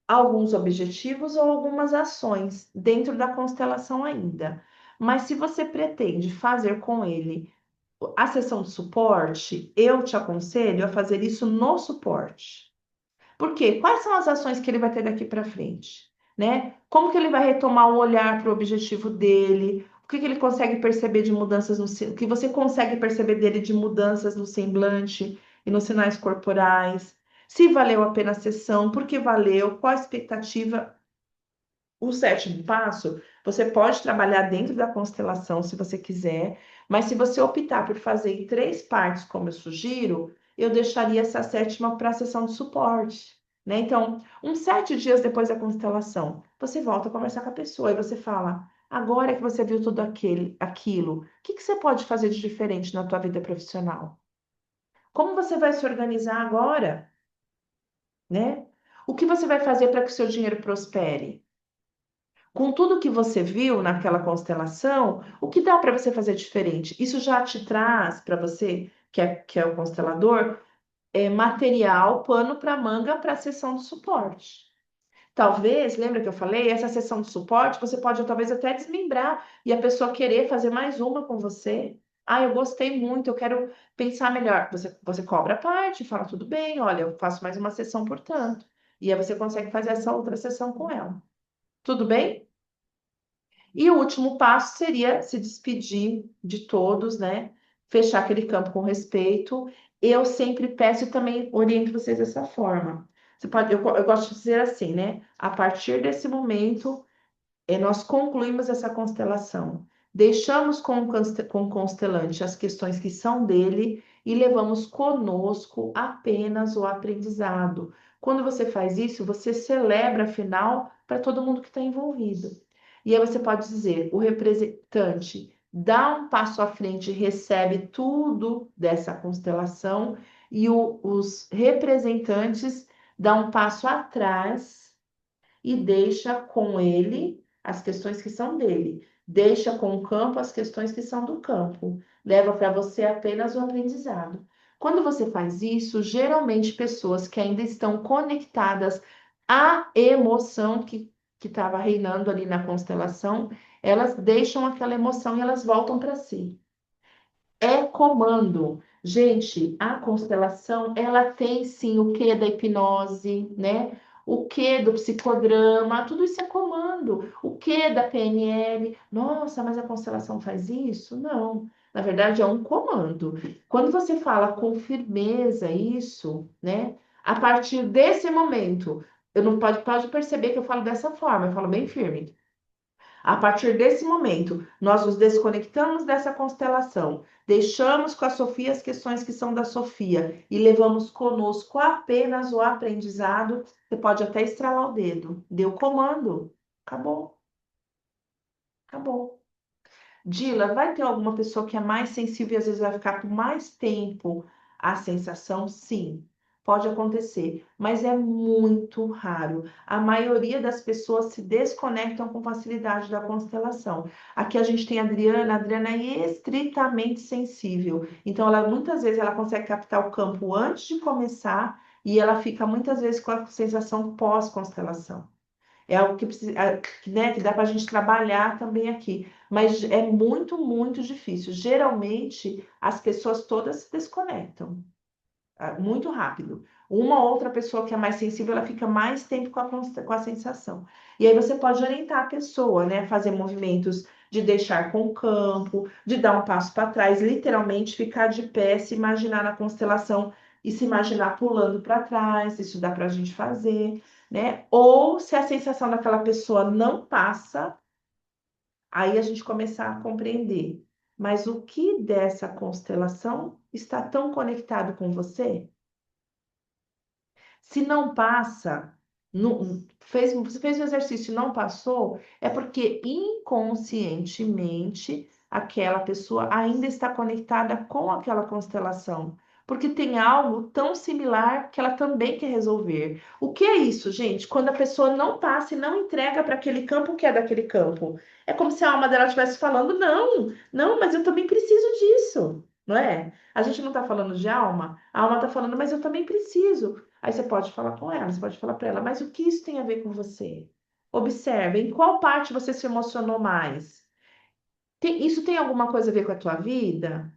alguns objetivos ou algumas ações dentro da constelação ainda. Mas se você pretende fazer com ele a sessão de suporte, eu te aconselho a fazer isso no suporte. Por quê? Quais são as ações que ele vai ter daqui para frente, né? Como que ele vai retomar o olhar para o objetivo dele? O que que ele consegue perceber de mudanças o que você consegue perceber dele de mudanças no semblante e nos sinais corporais? Se valeu a pena a sessão, por que valeu? Qual a expectativa? O sétimo passo, você pode trabalhar dentro da constelação se você quiser, mas se você optar por fazer em três partes, como eu sugiro, eu deixaria essa sétima para a sessão de suporte, né? Então, uns 7 dias depois da constelação, você volta a conversar com a pessoa e você fala: agora que você viu tudo aquilo, o que que você pode fazer de diferente na tua vida profissional? Como você vai se organizar agora, né? O que você vai fazer para que o seu dinheiro prospere? Com tudo que você viu naquela constelação, o que dá para você fazer diferente? Isso já te traz para você, que é o constelador, material, pano para manga para a sessão de suporte. Talvez, lembra que eu falei, essa sessão de suporte você pode talvez até desmembrar e a pessoa querer fazer mais uma com você. Ah, eu gostei muito, eu quero pensar melhor. Você cobra a parte, fala tudo bem, olha, eu faço mais uma sessão, portanto. E aí você consegue fazer essa outra sessão com ela. Tudo bem? E o último passo seria se despedir de todos, né? Fechar aquele campo com respeito. Eu sempre peço e também oriento vocês dessa forma. Você pode, eu gosto de dizer assim, né? A partir desse momento, nós concluímos essa constelação. Deixamos com o constelante as questões que são dele e levamos conosco apenas o aprendizado. Quando você faz isso, você celebra, afinal, para todo mundo que está envolvido. E aí você pode dizer, o representante dá um passo à frente, recebe tudo dessa constelação, e os representantes dão um passo atrás e deixa com ele as questões que são dele, deixa com o campo as questões que são do campo, leva para você apenas o aprendizado. Quando você faz isso, geralmente pessoas que ainda estão conectadas à emoção que estava reinando ali na constelação, elas deixam aquela emoção e elas voltam para si. É comando. Gente, a constelação, ela tem sim o que da hipnose, né? O que do psicodrama, tudo isso é comando. O que da PNL? Nossa, mas a constelação faz isso? Não. Na verdade, é um comando. Quando você fala com firmeza isso, né? A partir desse momento, eu não pode perceber que eu falo dessa forma, eu falo bem firme. A partir desse momento, nós nos desconectamos dessa constelação, deixamos com a Sofia as questões que são da Sofia e levamos conosco apenas o aprendizado. Você pode até estralar o dedo. Deu comando. Acabou. Acabou. Dila, vai ter alguma pessoa que é mais sensível e às vezes vai ficar por mais tempo à sensação? Sim, pode acontecer, mas é muito raro. A maioria das pessoas se desconectam com facilidade da constelação. Aqui a gente tem a Adriana é estritamente sensível, então ela muitas vezes ela consegue captar o campo antes de começar e ela fica muitas vezes com a sensação pós-constelação. É algo que precisa, né, que dá para a gente trabalhar também aqui. Mas é muito, muito difícil. Geralmente, as pessoas todas se desconectam muito rápido. Uma ou outra pessoa que é mais sensível, ela fica mais tempo com a sensação. E aí você pode orientar a pessoa, né? Fazer movimentos de deixar com o campo, de dar um passo para trás, literalmente ficar de pé, se imaginar na constelação e se imaginar pulando para trás. Isso dá para a gente fazer, né? Ou se a sensação daquela pessoa não passa, aí a gente começar a compreender. Mas o que dessa constelação está tão conectado com você? Se não passa, você fez o exercício e não passou, é porque inconscientemente aquela pessoa ainda está conectada com aquela constelação. Porque tem algo tão similar que ela também quer resolver. O que é isso, gente? Quando a pessoa não passa e não entrega para aquele campo que é daquele campo. É como se a alma dela estivesse falando: não, não, mas eu também preciso disso, não é? A gente não está falando de alma, a alma está falando, mas eu também preciso. Aí você pode falar com ela, você pode falar para ela, mas o que isso tem a ver com você? Observe, em qual parte você se emocionou mais? Isso tem alguma coisa a ver com a tua vida?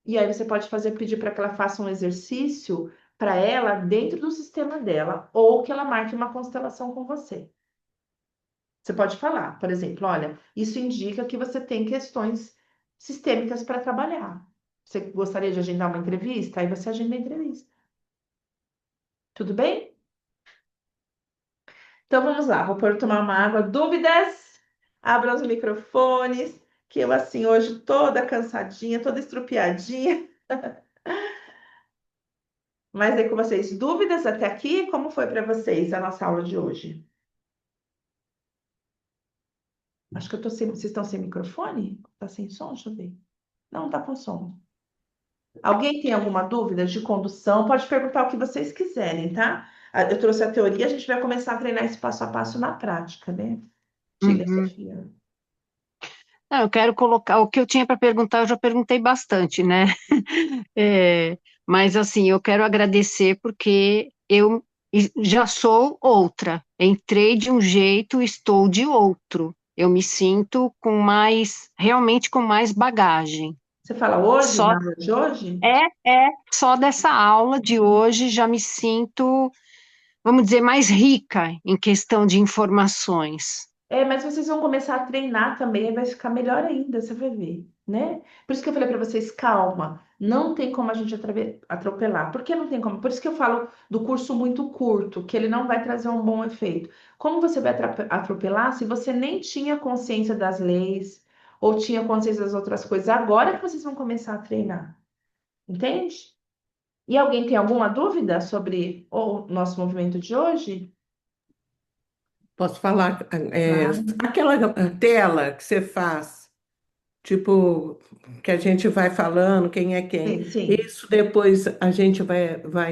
E aí você pode pedir para que ela faça um exercício para ela dentro do sistema dela, ou que ela marque uma constelação com você. Você pode falar, por exemplo, olha, isso indica que você tem questões sistêmicas para trabalhar. Você gostaria de agendar uma entrevista? Aí você agenda a entrevista. Tudo bem? Então vamos lá, vou pôr tomar uma água. Dúvidas? Abram os microfones, que eu assim hoje toda cansadinha, toda estrupiadinha. Mas aí com vocês, dúvidas até aqui? Como foi para vocês a nossa aula de hoje? Acho que eu tô sem, vocês estão sem microfone? Tá sem som? Deixa eu ver. Não, tá com som. Alguém tem alguma dúvida de condução? Pode perguntar o que vocês quiserem, tá? Eu trouxe a teoria, a gente vai começar a treinar esse passo a passo na prática, né? Diga, Uhum. Sofia. Não, eu quero colocar o que eu tinha para perguntar, eu já perguntei bastante, né? É, mas assim, eu quero agradecer porque eu já sou outra. Entrei de um jeito, estou de outro. Eu me sinto com mais, realmente com mais bagagem. Você fala hoje, Só na aula de hoje? só dessa aula de hoje já me sinto, vamos dizer, mais rica em questão de informações. É, mas vocês vão começar a treinar também, aí vai ficar melhor ainda, você vai ver, né? Por isso que eu falei para vocês, calma, não tem como a gente atropelar. Por que não tem como? Por isso que eu falo do curso muito curto, que ele não vai trazer um bom efeito. Como você vai atropelar se você nem tinha consciência das leis ou tinha consciência das outras coisas? Agora que vocês vão começar a treinar, entende? E alguém tem alguma dúvida sobre o nosso movimento de hoje? Posso falar? Claro. Aquela tela que você faz, tipo, que a gente vai falando quem é quem. Sim, sim. Isso depois a gente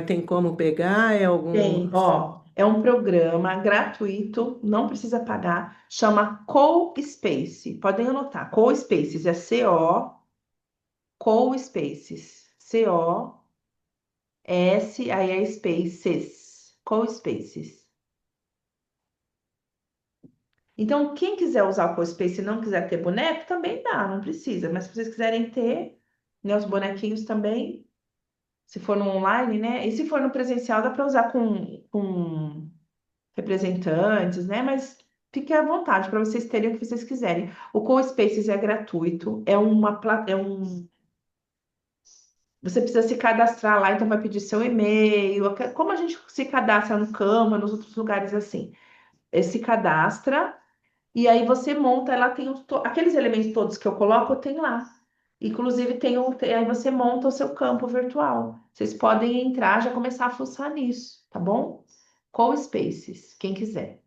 tem como pegar? É algum. Tem, ó, é um programa gratuito, não precisa pagar, chama CoSpace. Podem anotar, CoSpaces é C-O, CoSpaces, C-O-S, aí é Spaces, CoSpaces. Então, quem quiser usar o CoSpace e não quiser ter boneco, também dá, não precisa. Mas se vocês quiserem ter, né, os bonequinhos também, se for no online, né? E se for no presencial, dá para usar com representantes, né? Mas fique à vontade para vocês terem o que vocês quiserem. O CoSpaces é gratuito, você precisa se cadastrar lá, então vai pedir seu e-mail, como a gente se cadastra no Canva, nos outros lugares assim. Se cadastra e aí você monta, ela tem aqueles elementos todos que eu coloco, tem lá. Inclusive aí você monta o seu campo virtual. Vocês podem entrar, já começar a fuçar nisso, tá bom? CoSpaces, quem quiser.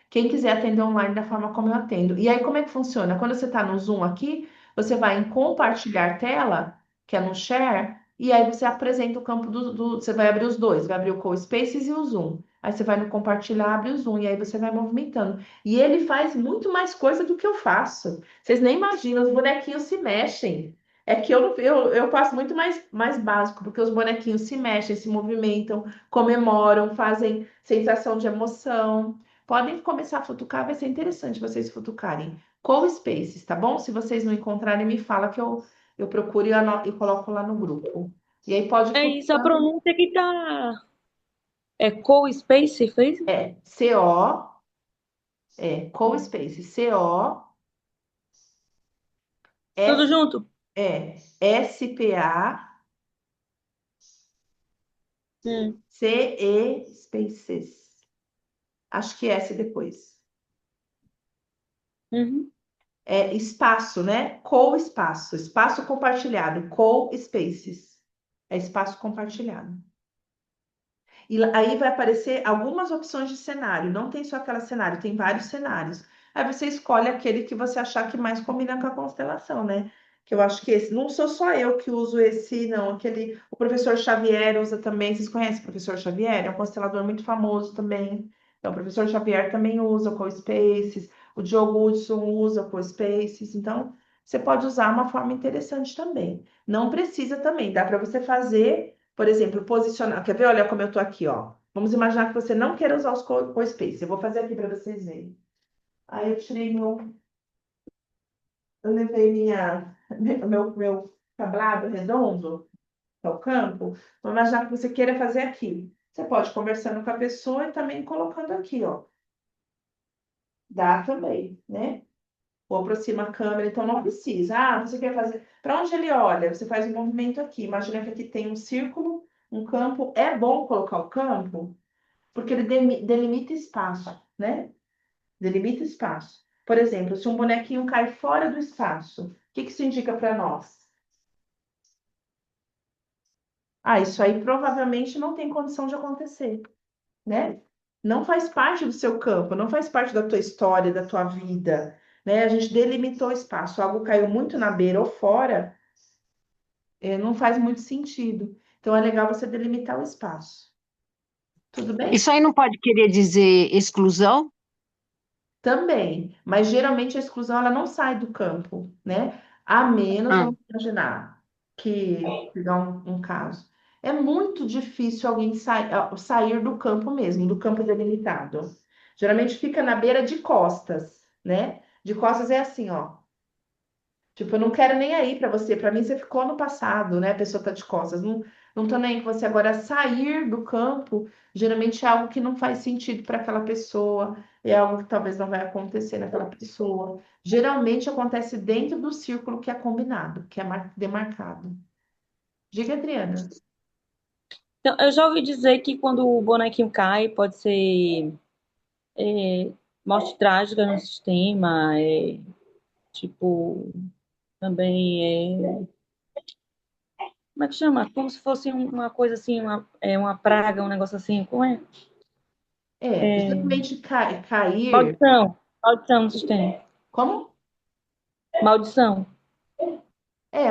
Quem quiser atender online da forma como eu atendo. E aí, como é que funciona? Quando você está no Zoom aqui, você vai em compartilhar tela, que é no share, e aí você apresenta o campo você vai abrir os dois, vai abrir o CoSpaces e o Zoom. Aí você vai no compartilhar, abre o Zoom, e aí você vai movimentando. E ele faz muito mais coisa do que eu faço. Vocês nem imaginam, os bonequinhos se mexem. É que eu faço muito mais básico, porque os bonequinhos se mexem, se movimentam, comemoram, fazem sensação de emoção. Podem começar a futucar, vai ser interessante vocês futucarem. CoSpaces, tá bom? Se vocês não encontrarem, me fala que eu procuro e coloco lá no grupo. E aí pode É isso, a futucar. pronúncia que tá. É co-space, fez? CO, CoSpaces, C-O, Tudo S, junto? S-P-A-C-E, Hum. Spaces. Acho que é S depois. Uhum. É espaço, né? Co-espaço, espaço compartilhado, co-spaces. É espaço compartilhado. E aí vai aparecer algumas opções de cenário. Não tem só aquele cenário, tem vários cenários. Aí você escolhe aquele que você achar que mais combina com a constelação, né? Que eu acho que esse, não sou só eu que uso esse, não. O professor Xavier usa também. Vocês conhecem o professor Xavier? É um constelador muito famoso também. Então, o professor Xavier também usa o CoSpaces. O Diogo Hudson usa o CoSpaces. Então, você pode usar uma forma interessante também. Não precisa também, dá para você fazer. Por exemplo, posicionar. Quer ver? Olha como eu estou aqui, ó. Vamos imaginar que você não queira usar os co-space. Eu vou fazer aqui para vocês verem. Aí eu tirei eu levei meu tablado redondo, que é o campo. Vamos imaginar que você queira fazer aqui. Você pode ir conversando com a pessoa e também colocando aqui, ó. Dá também, né? Ou aproxima a câmera, então não precisa. Ah, você quer fazer. Para onde ele olha? Você faz um movimento aqui. Imagina que aqui tem um círculo, um campo. É bom colocar o campo porque ele delimita espaço, né? Delimita espaço. Por exemplo, se um bonequinho cai fora do espaço, o que que isso indica para nós? Ah, isso aí provavelmente não tem condição de acontecer, né? Não faz parte do seu campo, não faz parte da tua história, da tua vida, né? A gente delimitou o espaço, algo caiu muito na beira ou fora, não faz muito sentido. Então é legal você delimitar o espaço. Tudo bem? Isso aí não pode querer dizer exclusão? Também, mas geralmente a exclusão ela não sai do campo, né? A menos, Ah. vamos imaginar que, pegar um caso, é muito difícil alguém sair do campo mesmo, do campo delimitado. Geralmente fica na beira de costas, né? De costas é assim, ó. Tipo, eu não quero nem aí para você. Para mim, você ficou no passado, né? A pessoa tá de costas. Não tô nem aí com você. Agora, sair do campo, geralmente é algo que não faz sentido para aquela pessoa. É algo que talvez não vai acontecer naquela pessoa. Geralmente acontece dentro do círculo que é combinado, que é demarcado. Diga, Adriana. Então, eu já ouvi dizer que quando o bonequinho cai, pode ser é, morte trágica no sistema, tipo, também como é que chama? Como se fosse uma coisa assim, uma praga, um negócio assim, como é? Geralmente cair, Maldição. Maldição no sistema. como? Maldição.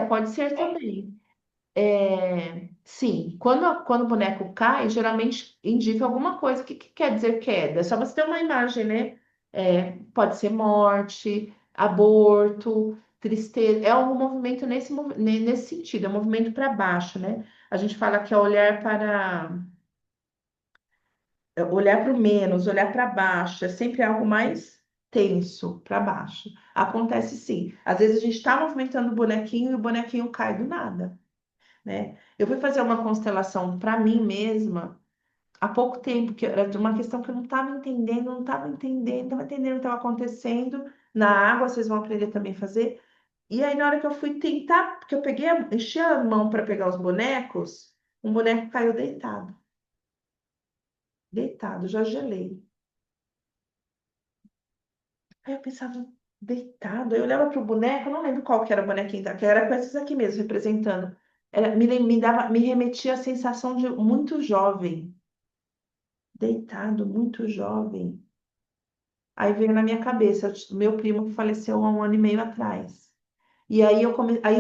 Pode ser também. Sim, quando o boneco cai, geralmente indica alguma coisa. O que quer dizer queda? É só você ter uma imagem, né? Pode ser morte, aborto, tristeza. É um movimento nesse sentido, é um movimento para baixo, né? A gente fala que é olhar para o menos, olhar para baixo, é sempre algo mais tenso para baixo. Acontece sim. Às vezes a gente está movimentando o bonequinho e o bonequinho cai do nada, né? Eu fui fazer uma constelação para mim mesma há pouco tempo, que era de uma questão que eu não estava entendendo, não estava entendendo, não estava entendendo o que estava acontecendo na água, vocês vão aprender também a fazer. E aí, na hora que eu fui tentar, porque eu peguei, enchi a mão para pegar os bonecos, um boneco caiu deitado. Deitado, já gelei. Aí eu pensava, deitado. Aí eu olhava para o boneco, eu não lembro qual que era o bonequinho, que era com esses aqui mesmo, representando. Me remetia a sensação de muito jovem, deitado, muito jovem. Aí veio na minha cabeça, meu primo que faleceu há um ano e meio atrás. E aí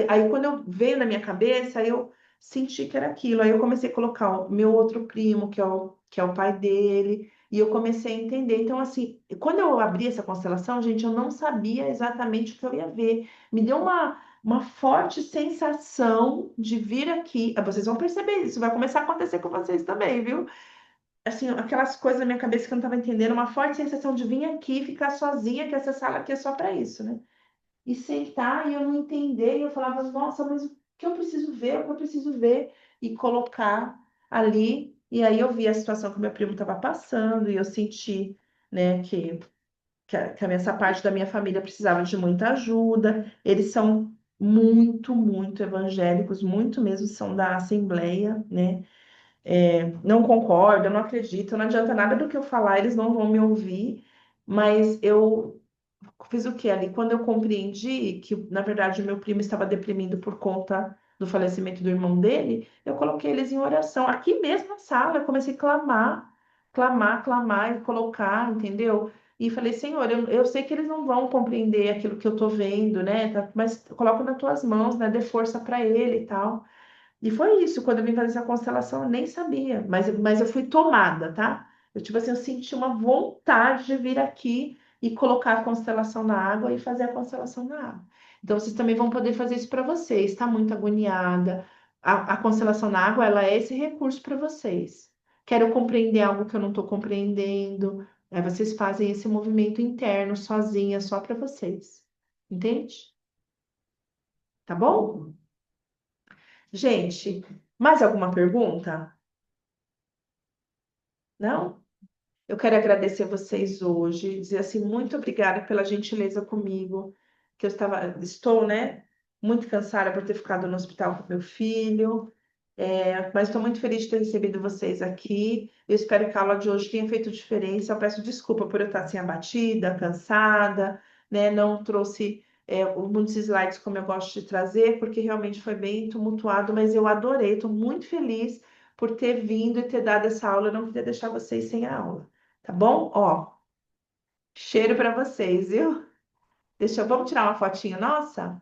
aí quando eu veio na minha cabeça, aí eu senti que era aquilo. Aí eu comecei a colocar o meu outro primo, que é o pai dele, e eu comecei a entender. Então, assim, quando eu abri essa constelação, gente, eu não sabia exatamente o que eu ia ver. Me deu uma forte sensação de vir aqui. Ah, vocês vão perceber isso, vai começar a acontecer com vocês também, viu? Assim, aquelas coisas na minha cabeça que eu não estava entendendo, uma forte sensação de vir aqui, ficar sozinha, que essa sala aqui é só para isso, né? E sentar e eu não entender, e eu falava, nossa, mas o que eu preciso ver, o que eu preciso ver, e colocar ali, e aí eu vi a situação que o meu primo estava passando, e eu senti, né, essa parte da minha família precisava de muita ajuda, eles são muito, muito evangélicos, muito mesmo, são da Assembleia, né, não concordam, não acreditam, não adianta nada do que eu falar, eles não vão me ouvir, mas eu fiz o que ali? Quando eu compreendi que, na verdade, o meu primo estava deprimindo por conta do falecimento do irmão dele, eu coloquei eles em oração. Aqui mesmo na sala, eu comecei a clamar, clamar, clamar e colocar, entendeu? E falei, Senhor, eu sei que eles não vão compreender aquilo que eu tô vendo, né? Mas coloco nas tuas mãos, né? Dê força para ele e tal. E foi isso, quando eu vim fazer essa constelação, eu nem sabia, mas eu fui tomada, tá? Eu, tipo assim, eu senti uma vontade de vir aqui e colocar a constelação na água e fazer a constelação na água. Então, vocês também vão poder fazer isso para vocês, tá muito agoniada. A constelação na água, ela é esse recurso para vocês. Quero compreender algo que eu não estou compreendendo. Aí vocês fazem esse movimento interno, sozinha, só para vocês. Entende? Tá bom? Gente, mais alguma pergunta? Não? Eu quero agradecer vocês hoje, dizer assim, muito obrigada pela gentileza comigo, que estou, né, muito cansada por ter ficado no hospital com meu filho, mas estou muito feliz de ter recebido vocês aqui. Eu espero que a aula de hoje tenha feito diferença. Eu peço desculpa por eu estar assim abatida, cansada, né? Não trouxe muitos slides como eu gosto de trazer, porque realmente foi bem tumultuado, mas eu adorei, estou muito feliz por ter vindo e ter dado essa aula. Eu não queria deixar vocês sem a aula, tá bom? Ó, cheiro para vocês, viu? Vamos tirar uma fotinha nossa?